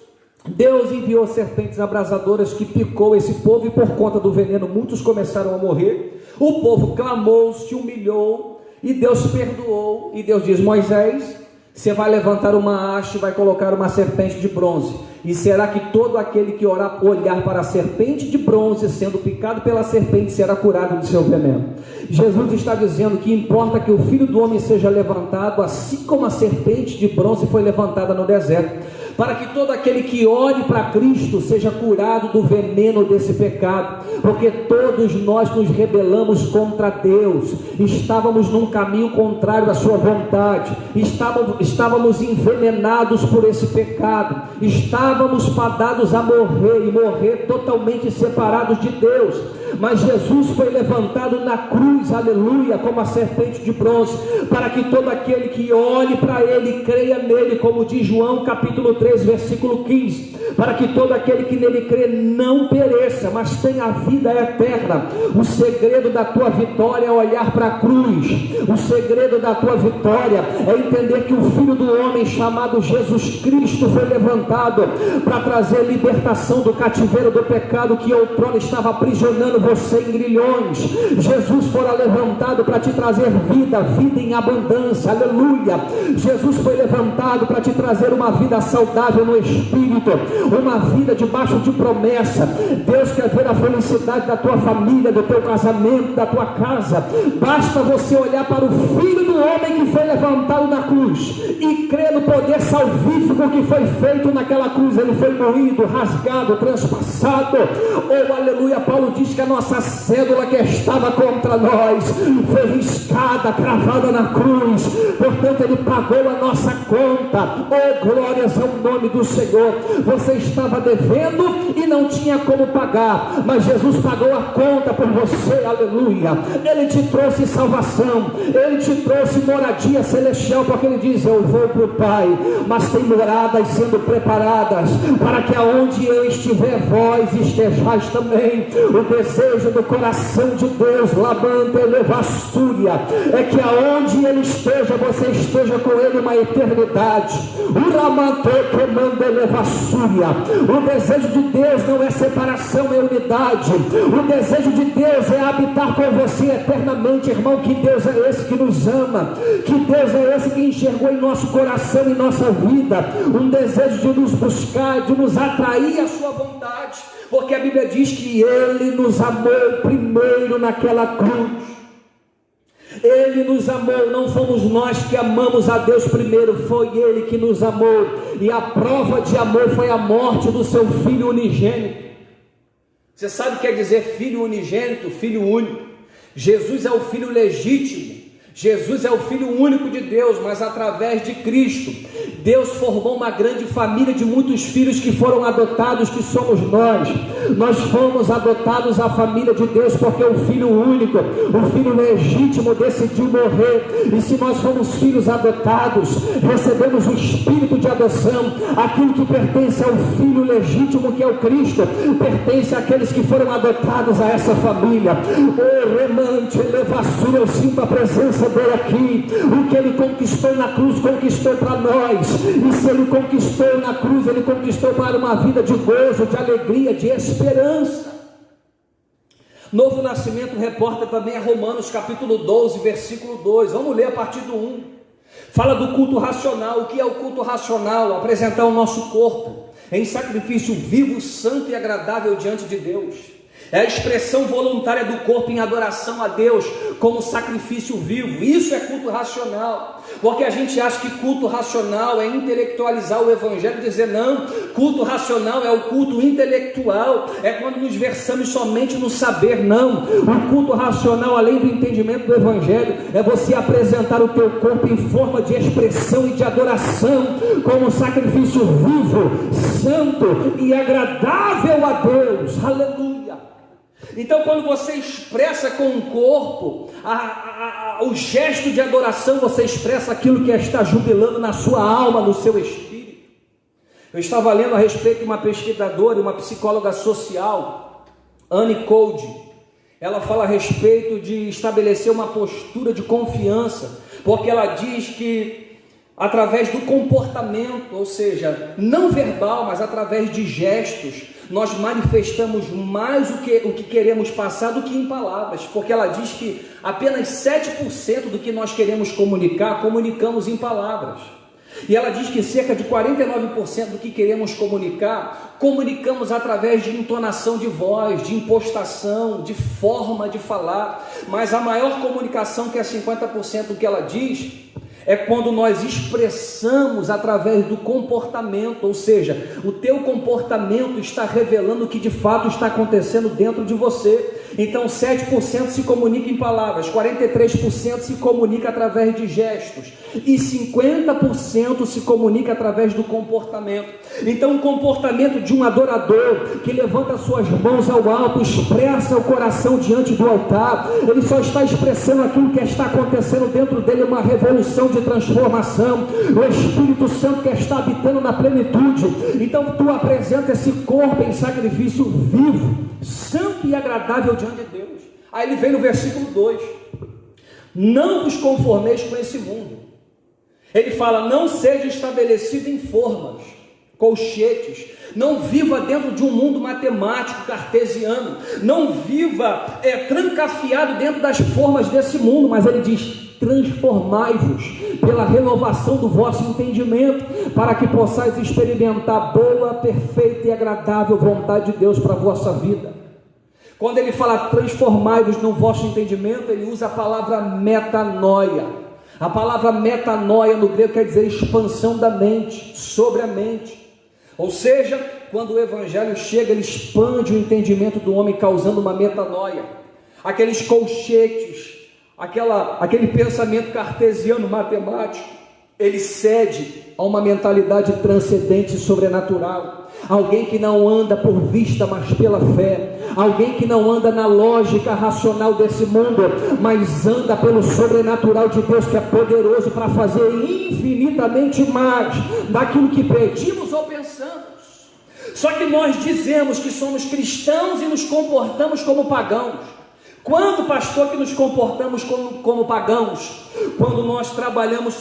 Deus enviou serpentes abrasadoras que picou esse povo, e por conta do veneno muitos começaram a morrer. O povo clamou, se humilhou, e Deus perdoou. E Deus diz: Moisés, você vai levantar uma haste e vai colocar uma serpente de bronze, E será que todo aquele que olhar para a serpente de bronze, sendo picado pela serpente, será curado do seu veneno? Jesus está dizendo que importa que o Filho do Homem seja levantado, assim como a serpente de bronze foi levantada no deserto, para que todo aquele que olhe para Cristo seja curado do veneno desse pecado, porque todos nós nos rebelamos contra Deus, estávamos num caminho contrário à sua vontade, estávamos envenenados por esse pecado, estávamos fadados a morrer, e morrer totalmente separados de Deus. Mas Jesus foi levantado na cruz, aleluia, como a serpente de bronze, para que todo aquele que olhe para Ele e creia nele, como diz João capítulo 3, versículo 15, para que todo aquele que nele crê não pereça, mas tenha a vida eterna. O segredo da tua vitória é olhar para a cruz, o segredo da tua vitória é entender que o Filho do Homem chamado Jesus Cristo foi levantado para trazer libertação do cativeiro do pecado que outrora estava aprisionando você em grilhões. Jesus fora levantado para te trazer vida, vida em abundância, aleluia. Jesus foi levantado para te trazer uma vida saudável no Espírito, uma vida debaixo de promessa. Deus quer ver a felicidade da tua família, do teu casamento, da tua casa. Basta você olhar para o Filho do Homem que foi levantado na cruz e crer no poder salvífico que foi feito naquela cruz. Ele foi moído, rasgado, transpassado. Oh, aleluia. Paulo diz que a nossa cédula que estava contra nós foi riscada, cravada na cruz. Portanto, Ele pagou a nossa conta. Oh, glórias ao nome do Senhor. Você estava devendo e não tinha como pagar, mas Jesus pagou a conta por você, aleluia. Ele te trouxe salvação, Ele te trouxe moradia celestial, porque Ele diz: eu vou para o Pai, mas tem moradas sendo preparadas, para que aonde eu estiver, vós estejais também. O desejo do coração de Deus, Labanta Elevassúria, é que aonde Ele esteja, você esteja com Ele uma eternidade. O desejo de Deus não é separação, é unidade. O desejo de Deus é habitar com você eternamente, irmão. Que Deus é esse que nos ama? Que Deus é esse que enxergou em nosso coração, em nossa vida, um desejo de nos buscar, de nos atrair à sua vontade, porque a Bíblia diz que Ele nos amou primeiro naquela cruz. Ele nos amou, não fomos nós que amamos a Deus primeiro, foi Ele que nos amou, e a prova de amor foi a morte do seu Filho unigênito. Você sabe o que quer dizer filho unigênito, filho único? Jesus é o filho legítimo, Jesus é o Filho único de Deus, mas através de Cristo, Deus formou uma grande família de muitos filhos que foram adotados, que somos nós. Nós fomos adotados à família de Deus, porque o Filho único, o Filho legítimo decidiu morrer, e se nós fomos filhos adotados, recebemos o Espírito de adoção. Aquilo que pertence ao Filho legítimo, que é o Cristo, pertence àqueles que foram adotados a essa família. Oh, remante, elevação, eu sinto a presença dele aqui. O que Ele conquistou na cruz, conquistou para nós, e se Ele conquistou na cruz, Ele conquistou para uma vida de gozo, de alegria, de esperança. Novo Nascimento reporta também a Romanos capítulo 12, versículo 2, vamos ler a partir do 1, fala do culto racional. O que é o culto racional? Apresentar o nosso corpo em sacrifício vivo, santo e agradável diante de Deus. É a expressão voluntária do corpo em adoração a Deus como sacrifício vivo. Isso é culto racional, porque a gente acha que culto racional é intelectualizar o Evangelho, dizer não, culto racional é o culto intelectual, é quando nos versamos somente no saber. Não, o culto racional, além do entendimento do Evangelho, é você apresentar o teu corpo em forma de expressão e de adoração, como sacrifício vivo, santo e agradável a Deus. Aleluia. Então, quando você expressa com o corpo o gesto de adoração, você expressa aquilo que está jubilando na sua alma, no seu espírito. Eu estava lendo a respeito de uma pesquisadora, uma psicóloga social, Annie Code. Ela fala a respeito de estabelecer uma postura de confiança, porque ela diz que através do comportamento, ou seja, não verbal, mas através de gestos, nós manifestamos mais o que queremos passar do que em palavras, porque ela diz que apenas 7% do que nós queremos comunicar, comunicamos em palavras. E ela diz que cerca de 49% do que queremos comunicar, comunicamos através de entonação de voz, de impostação, de forma de falar. Mas a maior comunicação, que é 50% do que ela diz, é quando nós expressamos através do comportamento, ou seja, o teu comportamento está revelando o que de fato está acontecendo dentro de você. Então 7% se comunica em palavras, 43% se comunica através de gestos e 50% se comunica através do comportamento. Então o comportamento de um adorador que levanta suas mãos ao alto, expressa o coração diante do altar, ele só está expressando aquilo que está acontecendo dentro dele, uma revolução de transformação, o Espírito Santo que está habitando na plenitude. Então tu apresenta esse corpo em sacrifício vivo, santo e agradável diante de Deus. Aí ele vem no versículo 2: não vos conformeis com esse mundo. Ele fala: não seja estabelecido em formas, colchetes, não viva dentro de um mundo matemático, cartesiano, não viva trancafiado dentro das formas desse mundo, mas ele diz: transformai-vos pela renovação do vosso entendimento, para que possais experimentar a boa, perfeita e agradável vontade de Deus para a vossa vida. Quando ele fala transformai-vos no vosso entendimento, ele usa a palavra metanoia. A palavra metanoia no grego quer dizer expansão da mente, sobre a mente. Ou seja, quando o evangelho chega, ele expande o entendimento do homem, causando uma metanoia. Aqueles colchetes, aquele pensamento cartesiano matemático, ele cede a uma mentalidade transcendente e sobrenatural. Alguém que não anda por vista, mas pela fé. Alguém que não anda na lógica racional desse mundo, mas anda pelo sobrenatural de Deus, que é poderoso para fazer infinitamente mais daquilo que pedimos ou pensamos. Só que nós dizemos que somos cristãos e nos comportamos como pagãos. Quando, pastor, que nos comportamos como pagãos? Quando nós trabalhamos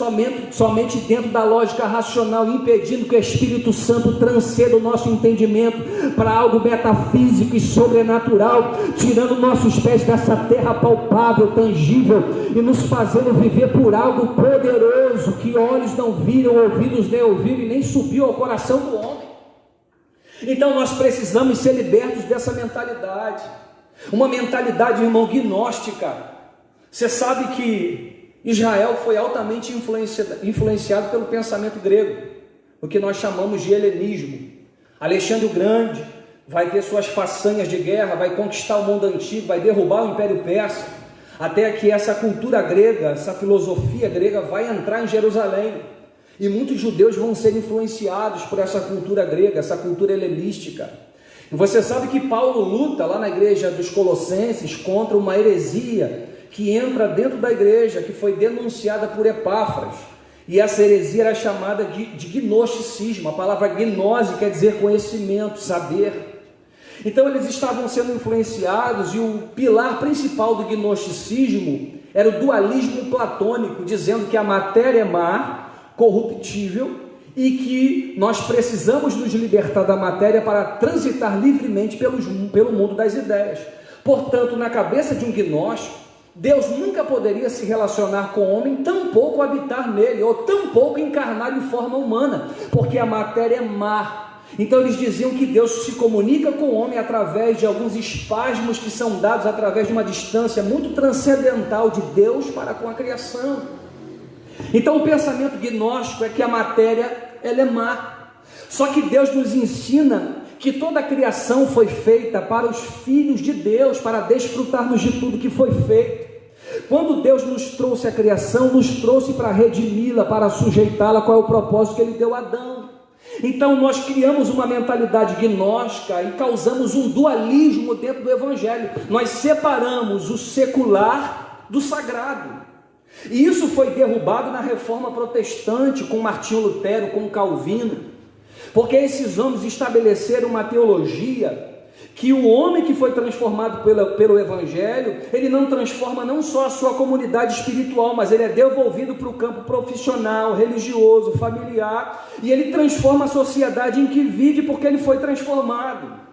somente dentro da lógica racional, impedindo que o Espírito Santo transcenda o nosso entendimento para algo metafísico e sobrenatural, tirando nossos pés dessa terra palpável, tangível, e nos fazendo viver por algo poderoso, que olhos não viram, ouvidos nem ouviram, e nem subiu ao coração do homem. Então nós precisamos ser libertos dessa mentalidade. Uma mentalidade, irmão, gnóstica. Você sabe que Israel foi altamente influenciado pelo pensamento grego, o que nós chamamos de helenismo. Alexandre o Grande vai ter suas façanhas de guerra, vai conquistar o mundo antigo, vai derrubar o Império Persa, até que essa cultura grega, essa filosofia grega vai entrar em Jerusalém. E muitos judeus vão ser influenciados por essa cultura grega, essa cultura helenística. E você sabe que Paulo luta lá na igreja dos Colossenses contra uma heresia que entra dentro da igreja, que foi denunciada por Epáfras. E essa heresia era chamada de gnosticismo. A palavra gnose quer dizer conhecimento, saber. Então eles estavam sendo influenciados, e o pilar principal do gnosticismo era o dualismo platônico, dizendo que a matéria é má, corruptível, e que nós precisamos nos libertar da matéria para transitar livremente pelo mundo das ideias. Portanto, na cabeça de um gnóstico, Deus nunca poderia se relacionar com o homem, tampouco habitar nele, ou tampouco encarnar em forma humana, porque a matéria é má. Então eles diziam que Deus se comunica com o homem através de alguns espasmos que são dados através de uma distância muito transcendental de Deus para com a criação. Então o pensamento gnóstico é que a matéria ela é má. Só que Deus nos ensina que toda a criação foi feita para os filhos de Deus, para desfrutarmos de tudo que foi feito. Quando Deus nos trouxe a criação, nos trouxe para redimi-la, para sujeitá-la. Qual é o propósito que Ele deu a Adão? Então nós criamos uma mentalidade gnóstica e causamos um dualismo dentro do Evangelho. Nós separamos o secular do sagrado. E isso foi derrubado na Reforma Protestante, com Martinho Lutero, com Calvino, porque esses homens estabeleceram uma teologia que o homem que foi transformado pelo Evangelho, ele não transforma não só a sua comunidade espiritual, mas ele é devolvido para o campo profissional, religioso, familiar, e ele transforma a sociedade em que vive, porque ele foi transformado.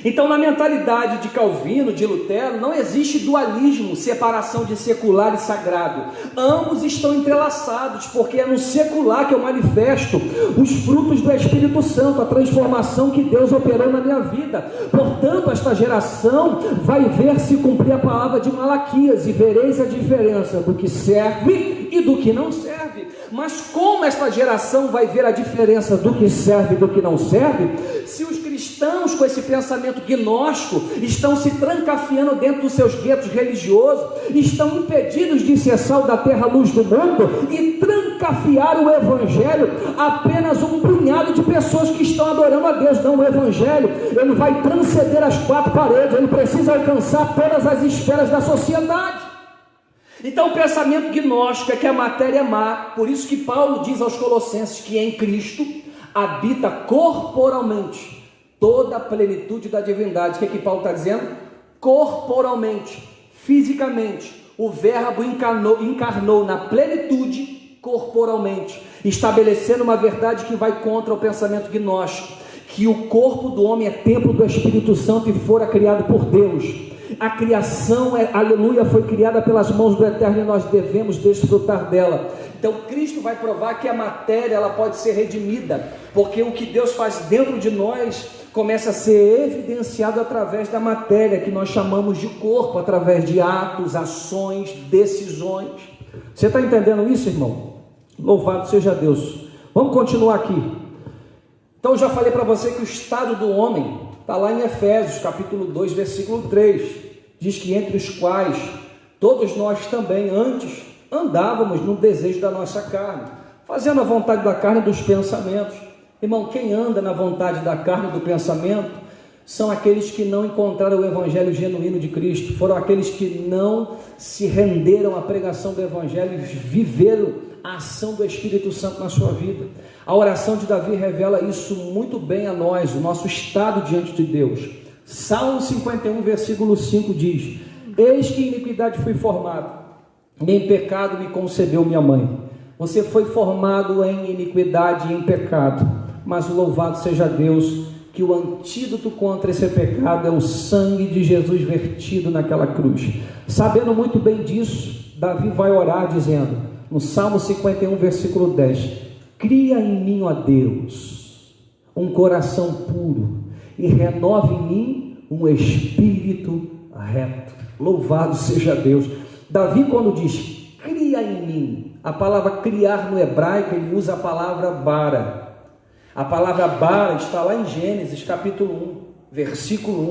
Então, na mentalidade de Calvino, de Lutero, não existe dualismo, separação de secular e sagrado. Ambos estão entrelaçados, porque é no secular que eu manifesto os frutos do Espírito Santo, a transformação que Deus operou na minha vida. Portanto, esta geração vai ver se cumprir a palavra de Malaquias, e vereis a diferença do que serve e do que não serve. Mas como esta geração vai ver a diferença do que serve e do que não serve, se os cristãos com esse pensamento gnóstico estão se trancafiando dentro dos seus guetos religiosos, estão impedidos de ser sal da terra, luz do mundo, e trancafiar o evangelho apenas um punhado de pessoas que estão adorando a Deus. Não, o evangelho, ele vai transcender as quatro paredes, ele precisa alcançar todas as esferas da sociedade. Então o pensamento gnóstico é que a matéria é má, por isso que Paulo diz aos Colossenses que em Cristo habita corporalmente toda a plenitude da divindade. O que Paulo está dizendo? Corporalmente, fisicamente, o verbo encarnou na plenitude corporalmente, estabelecendo uma verdade que vai contra o pensamento gnóstico, que o corpo do homem é templo do Espírito Santo e fora criado por Deus. A criação, aleluia, foi criada pelas mãos do Eterno e nós devemos desfrutar dela. Então Cristo vai provar que a matéria ela pode ser redimida, porque o que Deus faz dentro de nós começa a ser evidenciado através da matéria, que nós chamamos de corpo, através de atos, ações, decisões. Você está entendendo isso, irmão? Louvado seja Deus. Vamos continuar aqui. Então eu já falei para você que o estado do homem está lá em Efésios, capítulo 2, versículo 3, diz que entre os quais todos nós também antes andávamos no desejo da nossa carne, fazendo a vontade da carne e dos pensamentos. Irmão, quem anda na vontade da carne e do pensamento são aqueles que não encontraram o evangelho genuíno de Cristo, foram aqueles que não se renderam à pregação do evangelho e viveram a ação do Espírito Santo na sua vida. A oração de Davi revela isso muito bem a nós, o nosso estado diante de Deus. Salmo 51, versículo 5 diz: eis que em iniquidade fui formado, e em pecado me concebeu minha mãe. Você foi formado em iniquidade e em pecado, mas louvado seja Deus, que o antídoto contra esse pecado é o sangue de Jesus vertido naquela cruz. Sabendo muito bem disso, Davi vai orar dizendo, no Salmo 51, versículo 10, cria em mim, ó Deus, um coração puro, e renove em mim um espírito reto. Louvado seja Deus. Davi, quando diz cria em mim, a palavra criar no hebraico, ele usa a palavra bara. A palavra bara está lá em Gênesis capítulo 1, versículo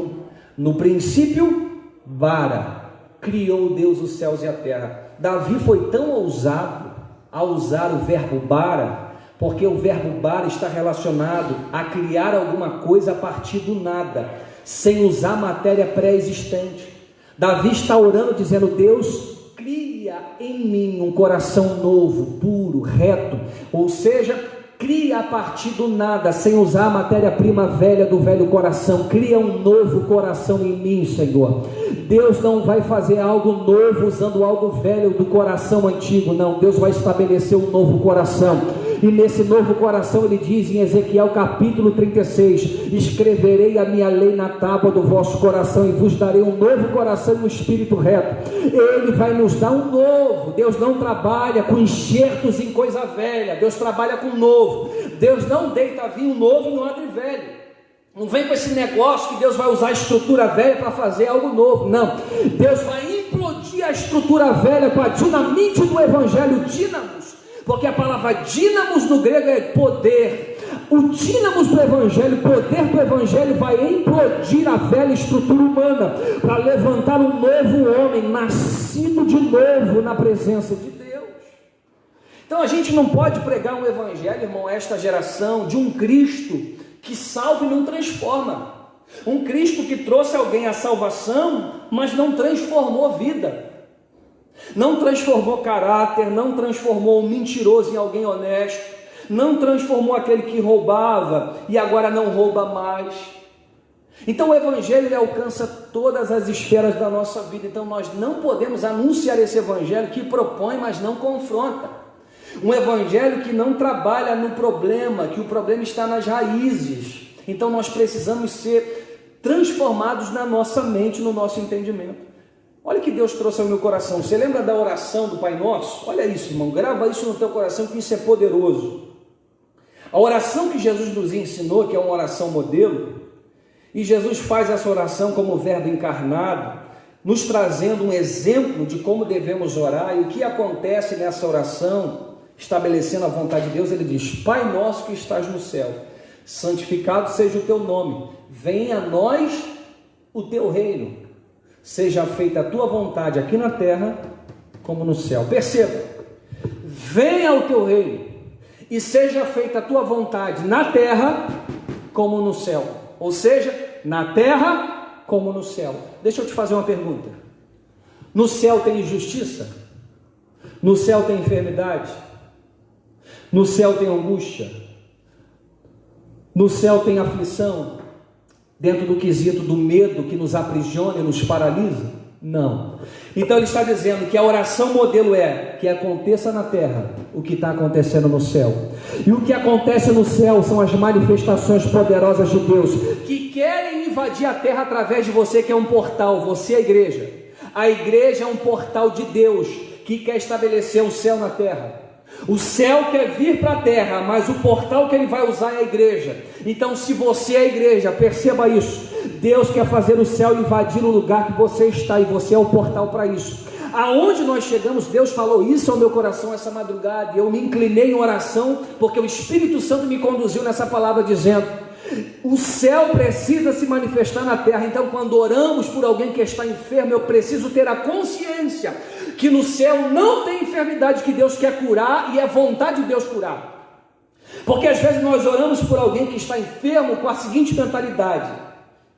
1. No princípio, bara, criou Deus os céus e a terra. Davi foi tão ousado a usar o verbo bara, porque o verbo bara está relacionado a criar alguma coisa a partir do nada, sem usar matéria pré-existente. Davi está orando dizendo, Deus, cria em mim um coração novo, puro, reto, ou seja, cria a partir do nada, sem usar a matéria-prima velha do velho coração, cria um novo coração em mim, Senhor. Deus não vai fazer algo novo usando algo velho do coração antigo, não. Deus vai estabelecer um novo coração, e nesse novo coração ele diz em Ezequiel capítulo 36, escreverei a minha lei na tábua do vosso coração, e vos darei um novo coração e um espírito reto. Ele vai nos dar um novo. Deus não trabalha com enxertos em coisa velha, Deus trabalha com novo. Deus não deita vinho novo no odre velho. Não vem com esse negócio que Deus vai usar a estrutura velha para fazer algo novo, não. Deus vai implodir a estrutura velha com a dinamite do evangelho, dínamos, porque a palavra dínamos no grego é poder. O dínamos do evangelho, o poder do evangelho vai implodir a velha estrutura humana, para levantar um novo homem, nascido de novo na presença de Deus. Então a gente não pode pregar um evangelho, irmão, a esta geração, de um Cristo que salva e não transforma, um Cristo que trouxe alguém à salvação, mas não transformou vida, não transformou caráter, não transformou um mentiroso em alguém honesto, não transformou aquele que roubava e agora não rouba mais. Então o evangelho ele alcança todas as esferas da nossa vida. Então nós não podemos anunciar esse evangelho que propõe, mas não confronta. Um evangelho que não trabalha no problema, que o problema está nas raízes. Então nós precisamos ser transformados na nossa mente, no nosso entendimento. Olha que Deus trouxe ao meu coração. Você lembra da oração do Pai Nosso? Olha isso, irmão, grava isso no teu coração, que isso é poderoso. A oração que Jesus nos ensinou, que é uma oração modelo, e Jesus faz essa oração como verbo encarnado, nos trazendo um exemplo de como devemos orar. E o que acontece nessa oração, estabelecendo a vontade de Deus, ele diz: Pai nosso que estás no céu, santificado seja o teu nome, venha a nós o teu reino, seja feita a tua vontade aqui na terra como no céu. Perceba, venha o teu reino e seja feita a tua vontade na terra como no céu, ou seja, na terra como no céu. Deixa eu te fazer uma pergunta: no céu tem injustiça? No céu tem enfermidade? No céu tem angústia? No céu tem aflição? Dentro do quesito do medo que nos aprisiona e nos paralisa? Não. Então ele está dizendo que a oração modelo é que aconteça na terra o que está acontecendo no céu. E o que acontece no céu são as manifestações poderosas de Deus, que querem invadir a terra através de você, que é um portal. Você é a igreja. A igreja é um portal de Deus, que quer estabelecer o céu na terra. O céu quer vir para a terra, mas o portal que ele vai usar é a igreja. Então, se você é a igreja, perceba isso: Deus quer fazer o céu invadir o lugar que você está, e você é o portal para isso. Aonde nós chegamos, Deus falou isso ao meu coração essa madrugada, e eu me inclinei em oração, porque o Espírito Santo me conduziu nessa palavra, dizendo: o céu precisa se manifestar na terra. Então, quando oramos por alguém que está enfermo, eu preciso ter a consciência que no céu não tem enfermidade que Deus quer curar, e é vontade de Deus curar. Porque às vezes nós oramos por alguém que está enfermo com a seguinte mentalidade: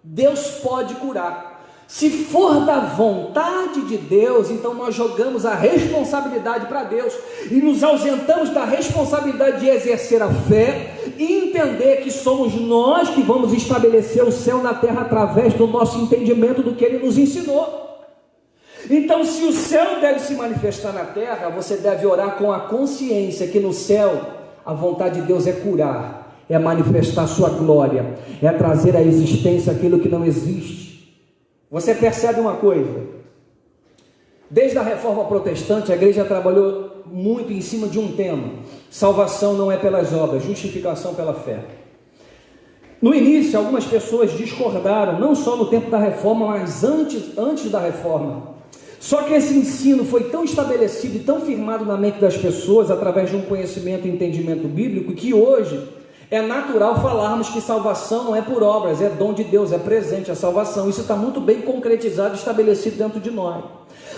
Deus pode curar. Se for da vontade de Deus, então nós jogamos a responsabilidade para Deus e nos ausentamos da responsabilidade de exercer a fé e entender que somos nós que vamos estabelecer o céu na terra através do nosso entendimento do que Ele nos ensinou. Então, se o céu deve se manifestar na terra, você deve orar com a consciência que no céu a vontade de Deus é curar, é manifestar sua glória, é trazer à existência aquilo que não existe. Você percebe uma coisa: desde a reforma protestante, a igreja trabalhou muito em cima de um tema: salvação não é pelas obras, justificação pela fé. No início, algumas pessoas discordaram, não só no tempo da reforma, mas antes da reforma. Só que esse ensino foi tão estabelecido e tão firmado na mente das pessoas, através de um conhecimento e entendimento bíblico, que hoje é natural falarmos que salvação não é por obras, é dom de Deus, é presente a salvação. Isso está muito bem concretizado e estabelecido dentro de nós.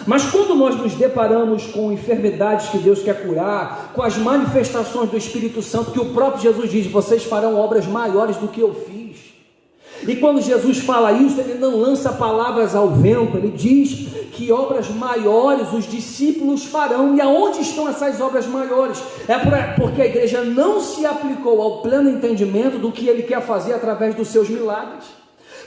Mas quando nós nos deparamos com enfermidades que Deus quer curar, com as manifestações do Espírito Santo, que o próprio Jesus diz: vocês farão obras maiores do que eu fiz. E quando Jesus fala isso, ele não lança palavras ao vento, ele diz que obras maiores os discípulos farão. E aonde estão essas obras maiores? É porque a igreja não se aplicou ao pleno entendimento do que ele quer fazer através dos seus milagres.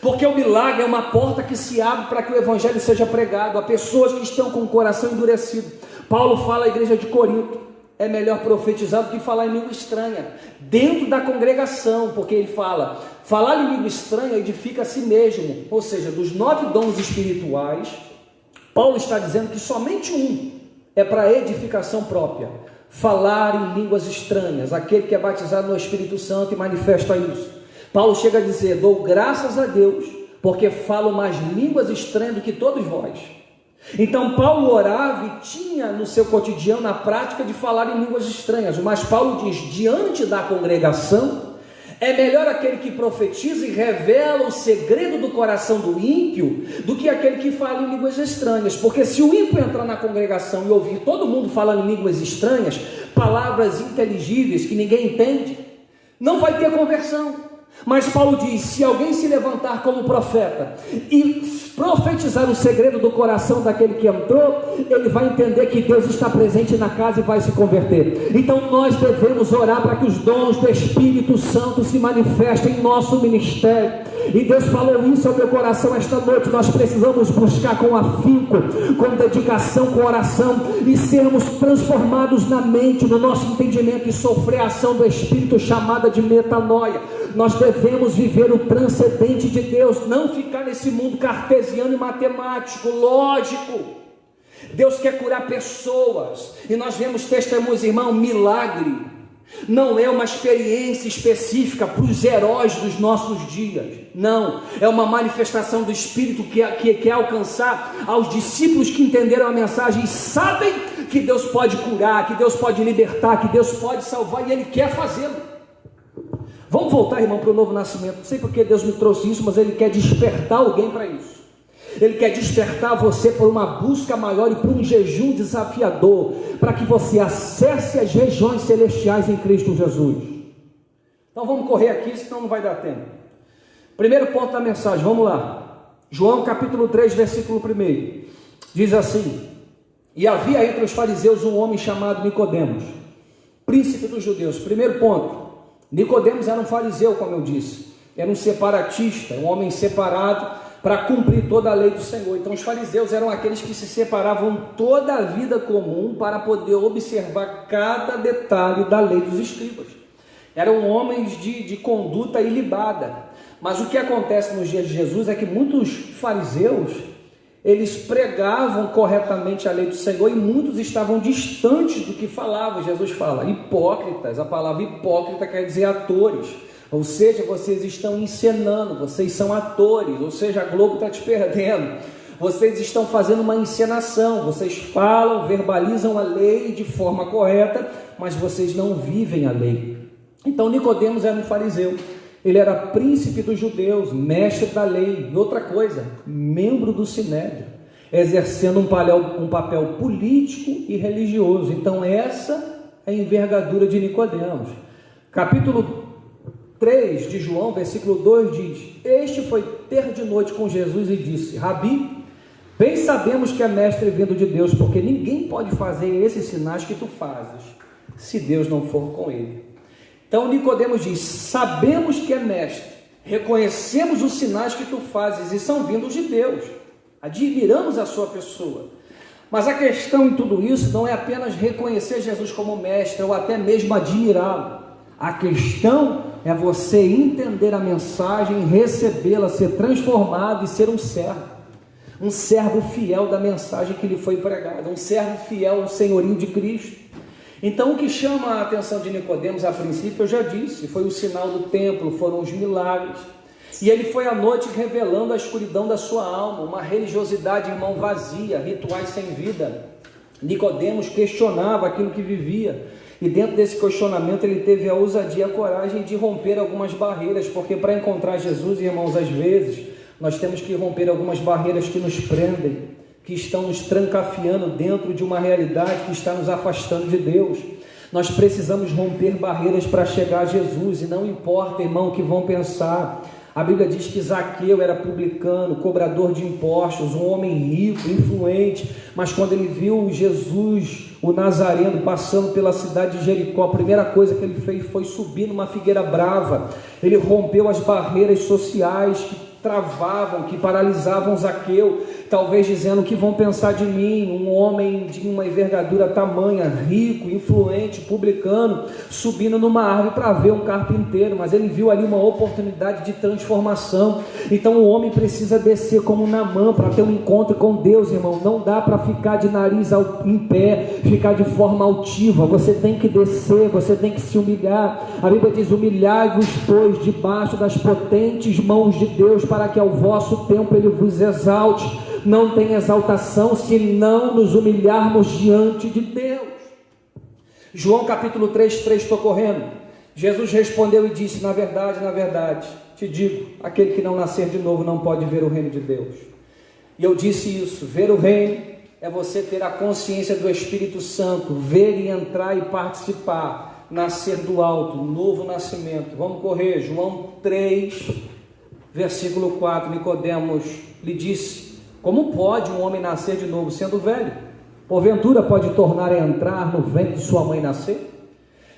Porque o milagre é uma porta que se abre para que o evangelho seja pregado a pessoas que estão com o coração endurecido. Paulo fala à igreja de Corinto: é melhor profetizar do que falar em língua estranha, dentro da congregação, porque ele fala: falar em língua estranha edifica a si mesmo. Ou seja, dos 9 dons espirituais, Paulo está dizendo que somente um é para edificação própria: falar em línguas estranhas, aquele que é batizado no Espírito Santo e manifesta isso. Paulo chega a dizer: dou graças a Deus, porque falo mais línguas estranhas do que todos vós. Então Paulo orava e tinha no seu cotidiano a prática de falar em línguas estranhas. Mas Paulo diz: diante da congregação, é melhor aquele que profetiza e revela o segredo do coração do ímpio do que aquele que fala em línguas estranhas. Porque se o ímpio entrar na congregação e ouvir todo mundo falando em línguas estranhas, palavras inteligíveis que ninguém entende, não vai ter conversão. Mas Paulo diz: se alguém se levantar como profeta e profetizar o segredo do coração daquele que entrou, ele vai entender que Deus está presente na casa e vai se converter. Então nós devemos orar para que os dons do Espírito Santo se manifestem em nosso ministério, E Deus falou isso ao meu coração esta noite. Nós precisamos buscar com afinco, com dedicação, com oração, e sermos transformados na mente, no nosso entendimento, e sofrer a ação do Espírito chamada de metanoia. Nós devemos viver o transcendente de Deus, não ficar nesse mundo cartesiano e matemático, lógico. Deus quer curar pessoas, e nós vemos testemunhos, irmão. Milagre não é uma experiência específica para os heróis dos nossos dias, não, é uma manifestação do Espírito que quer alcançar aos discípulos que entenderam a mensagem e sabem que Deus pode curar, que Deus pode libertar, que Deus pode salvar, e Ele quer fazê-lo. Vamos voltar, irmão, para o novo nascimento. Não sei porque Deus me trouxe isso, mas Ele quer despertar alguém para isso. Ele quer despertar você por uma busca maior e por um jejum desafiador, para que você acesse as regiões celestiais em Cristo Jesus. Então vamos correr aqui, senão não vai dar tempo. Primeiro ponto da mensagem, vamos lá. João capítulo 3, versículo 1, diz assim: e havia entre os fariseus um homem chamado Nicodemos, príncipe dos judeus. Primeiro ponto, Nicodemos era um fariseu, como eu disse, era um separatista, um homem separado para cumprir toda a lei do Senhor. Então os fariseus eram aqueles que se separavam toda a vida comum para poder observar cada detalhe da lei dos escribas. Eram homens de conduta ilibada. Mas o que acontece nos dias de Jesus é que muitos fariseus, eles pregavam corretamente a lei do Senhor, e muitos estavam distantes do que falava. Jesus fala hipócritas. A palavra hipócrita quer dizer atores. Ou seja, vocês estão encenando, vocês são atores, ou seja, a Globo está te perdendo. Vocês estão fazendo uma encenação, vocês falam, verbalizam a lei de forma correta, mas vocês não vivem a lei. Então Nicodemos era um fariseu, ele era príncipe dos judeus, mestre da lei, e outra coisa, membro do Sinédrio, exercendo um papel político e religioso. Então essa é a envergadura de Nicodemos. Capítulo 3 de João, versículo 2 diz: este foi ter de noite com Jesus e disse: Rabi, bem sabemos que é mestre vindo de Deus, porque ninguém pode fazer esses sinais que tu fazes, se Deus não for com ele. Então Nicodemos diz: sabemos que é mestre, reconhecemos os sinais que tu fazes e são vindos de Deus, admiramos a sua pessoa. Mas a questão em tudo isso não é apenas reconhecer Jesus como mestre ou até mesmo admirá-lo. A questão é você entender a mensagem, recebê-la, ser transformado e ser um servo fiel da mensagem que lhe foi pregada, um servo fiel ao senhorio de Cristo. Então o que chama a atenção de Nicodemos a princípio, eu já disse, foi o sinal do templo, foram os milagres, e ele foi à noite revelando a escuridão da sua alma, uma religiosidade, irmão, vazia, rituais sem vida. Nicodemos questionava aquilo que vivia, e dentro desse questionamento ele teve a ousadia e a coragem de romper algumas barreiras, porque para encontrar Jesus, irmãos, às vezes nós temos que romper algumas barreiras que nos prendem, que estão nos trancafiando dentro de uma realidade que está nos afastando de Deus. Nós precisamos romper barreiras para chegar a Jesus, e não importa, irmão, o que vão pensar. A Bíblia diz que Zaqueu era publicano, cobrador de impostos, um homem rico, influente, mas quando ele viu Jesus, o Nazareno, passando pela cidade de Jericó, a primeira coisa que ele fez foi subir numa figueira brava. Ele rompeu as barreiras sociais que travavam, que paralisavam Zaqueu, talvez dizendo: o que vão pensar de mim, um homem de uma envergadura tamanha, rico, influente, publicano, subindo numa árvore para ver um carpinteiro. Mas ele viu ali uma oportunidade de transformação. Então o homem precisa descer como Naamã para ter um encontro com Deus, irmão. Não dá para ficar de nariz em pé, ficar de forma altiva. Você tem que descer, você tem que se humilhar. A Bíblia diz: humilhai-vos, pois, debaixo das potentes mãos de Deus, para que ao vosso tempo ele vos exalte. Não tem exaltação se não nos humilharmos diante de Deus. João capítulo 3, estou correndo. Jesus respondeu e disse: na verdade, te digo, aquele que não nascer de novo não pode ver o reino de Deus. E eu disse isso: ver o reino é você ter a consciência do Espírito Santo, ver e entrar e participar, nascer do alto, novo nascimento. Vamos correr, João 3, versículo 4, Nicodemos lhe disse: como pode um homem nascer de novo sendo velho? Porventura pode tornar a entrar no ventre de sua mãe nascer?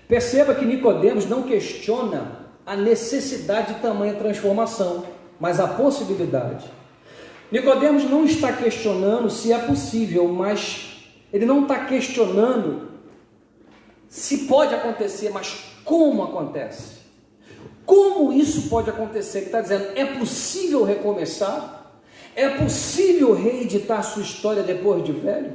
Perceba que Nicodemos não questiona a necessidade de tamanha transformação. mas a possibilidade. Nicodemos não está questionando se é possível, mas ele não está questionando se pode acontecer, mas como acontece. Como isso pode acontecer? Ele está dizendo, é possível recomeçar? É possível reeditar sua história depois de velho?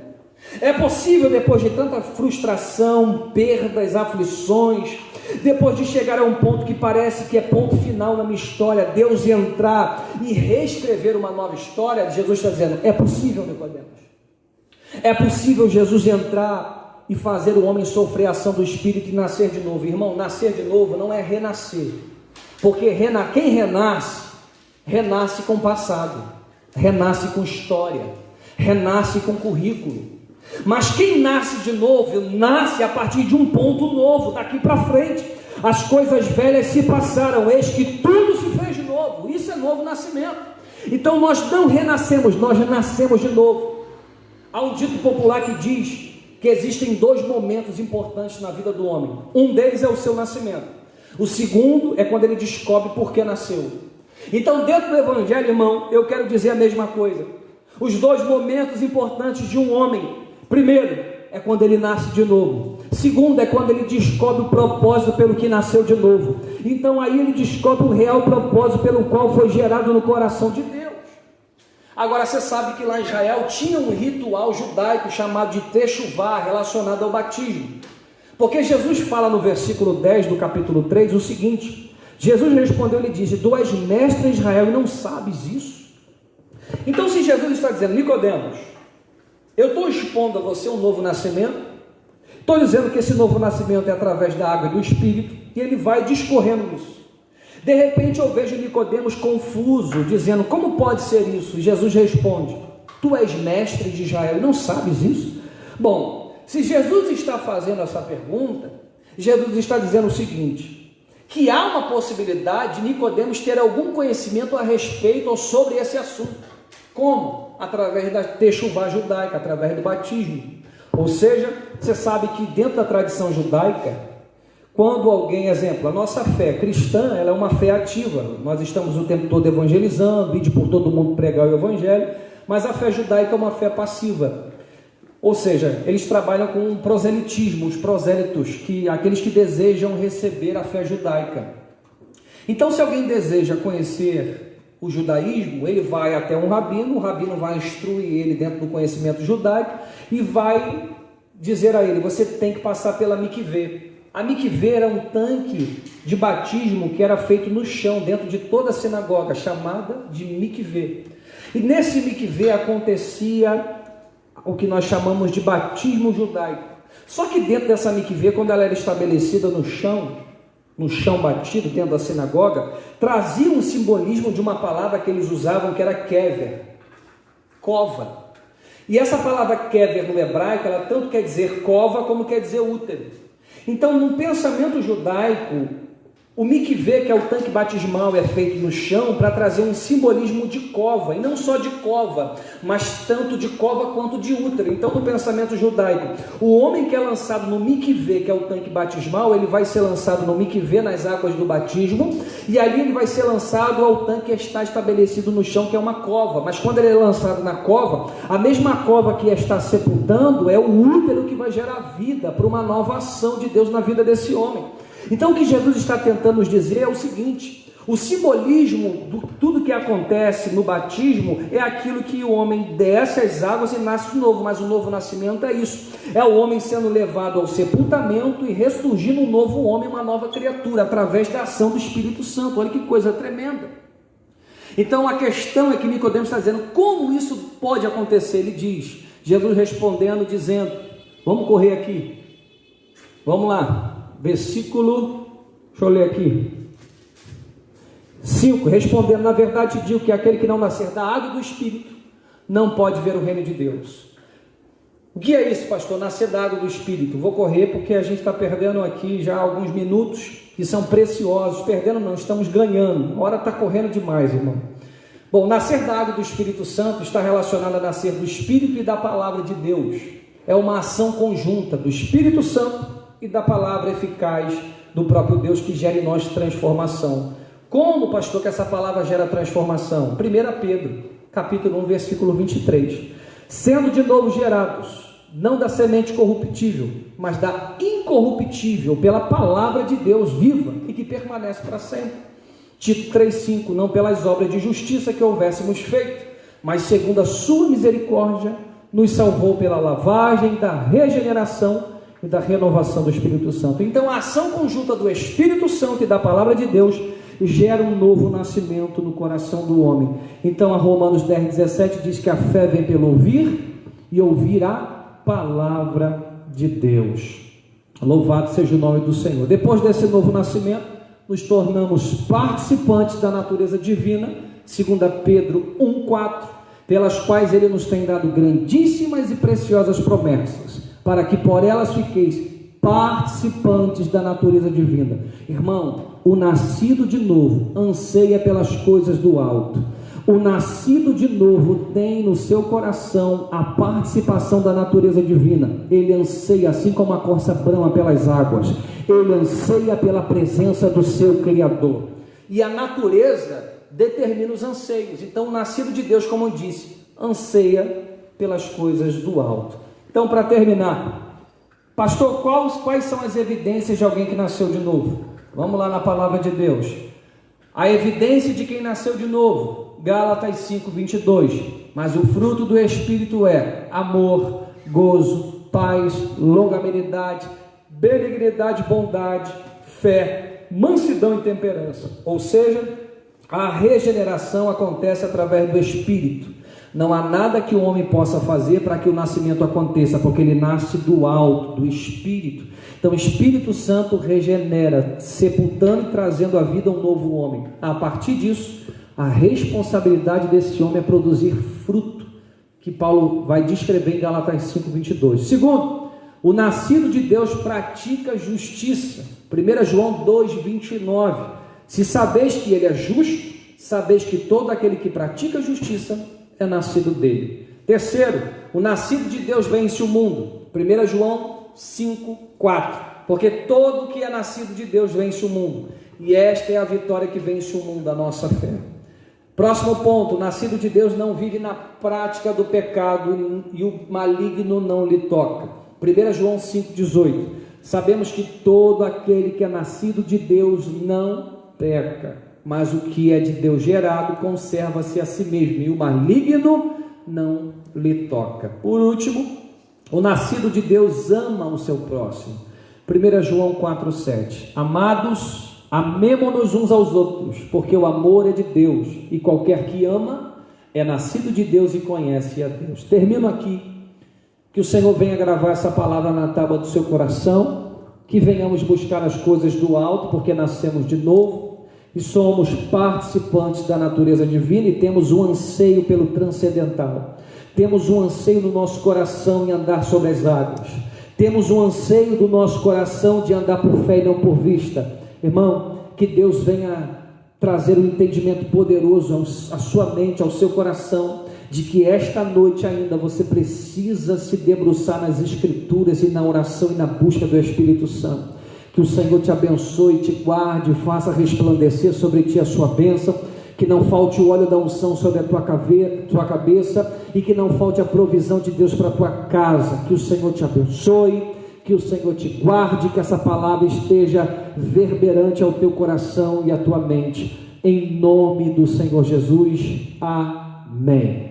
É possível, depois de tanta frustração, perdas, aflições, depois de chegar a um ponto que parece que é ponto final na minha história, Deus entrar e reescrever uma nova história? Jesus está dizendo, é possível, Nicodemos. É possível Jesus entrar e fazer o homem sofrer a ação do Espírito e nascer de novo. Irmão, nascer de novo não é renascer, porque quem renasce, renasce com passado, renasce com história, renasce com currículo. Mas quem nasce de novo, nasce a partir de um ponto novo, daqui para frente. As coisas velhas se passaram, eis que tudo se fez de novo. Isso é novo nascimento. Então nós não renascemos, nós renascemos de novo. Há um dito popular que diz que existem dois momentos importantes na vida do homem. Um deles é o seu nascimento. O segundo é quando ele descobre por que nasceu. Então, dentro do Evangelho, irmão, eu quero dizer a mesma coisa. Os dois momentos importantes de um homem: primeiro, é quando ele nasce de novo. Segundo, é quando ele descobre o propósito pelo que nasceu de novo. Então aí ele descobre o real propósito pelo qual foi gerado no coração de Deus. Agora você sabe que lá em Israel tinha um ritual judaico chamado de Techuvá, relacionado ao batismo. Porque Jesus fala no versículo 10 do capítulo 3 o seguinte: Jesus respondeu e lhe disse, tu és mestre em Israel e não sabes isso? Então, se Jesus está dizendo, Nicodemos, eu estou expondo a você um novo nascimento, estou dizendo que esse novo nascimento é através da água e do Espírito, e ele vai discorrendo nisso. De repente eu vejo Nicodemos confuso, dizendo, como pode ser isso? E Jesus responde, tu és mestre de Israel e não sabes isso? Bom, se Jesus está fazendo essa pergunta, Jesus está dizendo o seguinte, que há uma possibilidade de Nicodemos ter algum conhecimento a respeito ou sobre esse assunto. Como? Através da Techuvá judaica, através do batismo. Ou seja, você sabe que dentro da tradição judaica, quando alguém, exemplo, a nossa fé cristã, ela é uma fé ativa. Nós estamos o tempo todo evangelizando, indo por todo mundo pregar o evangelho, mas a fé judaica é uma fé passiva. Ou seja, eles trabalham com um proselitismo, os prosélitos, aqueles que desejam receber a fé judaica. Então, se alguém deseja conhecer o judaísmo, ele vai até um rabino, o rabino vai instruir ele dentro do conhecimento judaico e vai dizer a ele, você tem que passar pela mikvê. A mikvê era um tanque de batismo que era feito no chão, dentro de toda a sinagoga, chamada de mikvê. E nesse mikvê acontecia o que nós chamamos de batismo judaico. Só que dentro dessa mikvê, quando ela era estabelecida no chão batido, dentro da sinagoga, trazia um simbolismo de uma palavra que eles usavam, que era kever, cova. E essa palavra kever no hebraico, ela tanto quer dizer cova, como quer dizer útero. Então, no pensamento judaico, o mikvê, que é o tanque batismal, é feito no chão para trazer um simbolismo de cova, e não só de cova, mas tanto de cova quanto de útero. Então, no pensamento judaico, o homem que é lançado no mikvê, que é o tanque batismal, ele vai ser lançado no mikvê, nas águas do batismo, e ali ele vai ser lançado ao tanque que está estabelecido no chão, que é uma cova. Mas quando ele é lançado na cova, a mesma cova que está sepultando é o útero que vai gerar vida para uma nova ação de Deus na vida desse homem. Então o que Jesus está tentando nos dizer é o seguinte: o simbolismo de tudo que acontece no batismo é aquilo que o homem desce as águas e nasce de novo, mas o novo nascimento é isso, é o homem sendo levado ao sepultamento e ressurgindo um novo homem, uma nova criatura, através da ação do Espírito Santo. Olha que coisa tremenda. Então a questão é que Nicodemos está dizendo, como isso pode acontecer? Ele diz, Jesus respondendo, dizendo, vamos correr aqui, vamos lá. Versículo, deixa eu ler aqui, 5, respondendo, na verdade digo que aquele que não nascer da água e do Espírito, não pode ver o reino de Deus. O que é isso, pastor? Nascer da água e do Espírito. Vou correr porque a gente está perdendo aqui já alguns minutos, que são preciosos. Perdendo não, estamos ganhando, a hora está correndo demais, irmão. Bom, nascer da água e do Espírito Santo está relacionado a nascer do Espírito e da palavra de Deus. É uma ação conjunta do Espírito Santo e da palavra eficaz do próprio Deus que gera em nós transformação. Como, pastor, que essa palavra gera transformação? 1 Pedro, capítulo 1, versículo 23. Sendo de novo gerados, não da semente corruptível, mas da incorruptível, pela palavra de Deus viva e que permanece para sempre. Tito 3,5, não pelas obras de justiça que houvéssemos feito, mas segundo a sua misericórdia, nos salvou pela lavagem da regeneração e da renovação do Espírito Santo. Então a ação conjunta do Espírito Santo e da palavra de Deus gera um novo nascimento no coração do homem. Então a Romanos 10,17 diz que a fé vem pelo ouvir e ouvir a palavra de Deus. Louvado seja o nome do Senhor. Depois desse novo nascimento, nos tornamos participantes da natureza divina, 2 Pedro 1,4, pelas quais ele nos tem dado grandíssimas e preciosas promessas, para que por elas fiqueis participantes da natureza divina. Irmão, o nascido de novo anseia pelas coisas do alto. O nascido de novo tem no seu coração a participação da natureza divina. Ele anseia, assim como a corça brama pelas águas, ele anseia pela presença do seu Criador. E a natureza determina os anseios. Então o nascido de Deus, como eu disse, anseia pelas coisas do alto. Então, para terminar, pastor, quais são as evidências de alguém que nasceu de novo? Vamos lá na palavra de Deus. A evidência de quem nasceu de novo, Gálatas 5:22. Mas o fruto do Espírito é amor, gozo, paz, longanimidade, benignidade, bondade, fé, mansidão e temperança. Ou seja, a regeneração acontece através do Espírito. Não há nada que o homem possa fazer para que o nascimento aconteça, porque ele nasce do alto, do Espírito. Então o Espírito Santo regenera, sepultando e trazendo à vida um novo homem. A partir disso, a responsabilidade desse homem é produzir fruto, que Paulo vai descrever em Gálatas 5:22. Segundo, o nascido de Deus pratica justiça. 1 João 2:29. Se sabeis que ele é justo, sabeis que todo aquele que pratica justiça é nascido dele. Terceiro, o nascido de Deus vence o mundo. 1 João 5:4. Porque todo que é nascido de Deus vence o mundo. E esta é a vitória que vence o mundo, a nossa fé. Próximo ponto, o nascido de Deus não vive na prática do pecado e o maligno não lhe toca. 1 João 5:18. Sabemos que todo aquele que é nascido de Deus não peca, mas o que é de Deus gerado conserva-se a si mesmo, e o maligno não lhe toca. Por último, o nascido de Deus ama o seu próximo. 1 João 4:7. Amados, amemo-nos uns aos outros, porque o amor é de Deus, e qualquer que ama é nascido de Deus e conhece a Deus. Termino aqui. Que o Senhor venha gravar essa palavra na tábua do seu coração, que venhamos buscar as coisas do alto, porque nascemos de novo e somos participantes da natureza divina e temos um anseio pelo transcendental. Temos um anseio no nosso coração em andar sobre as águas. Temos um anseio do nosso coração de andar por fé e não por vista. Irmão, que Deus venha trazer um entendimento poderoso à sua mente, ao seu coração, de que esta noite ainda você precisa se debruçar nas Escrituras e na oração e na busca do Espírito Santo. Que o Senhor te abençoe, te guarde, faça resplandecer sobre ti a sua bênção, que não falte o óleo da unção sobre a tua cabeça e que não falte a provisão de Deus para a tua casa. Que o Senhor te abençoe, que o Senhor te guarde, que essa palavra esteja verberante ao teu coração e à tua mente. Em nome do Senhor Jesus. Amém.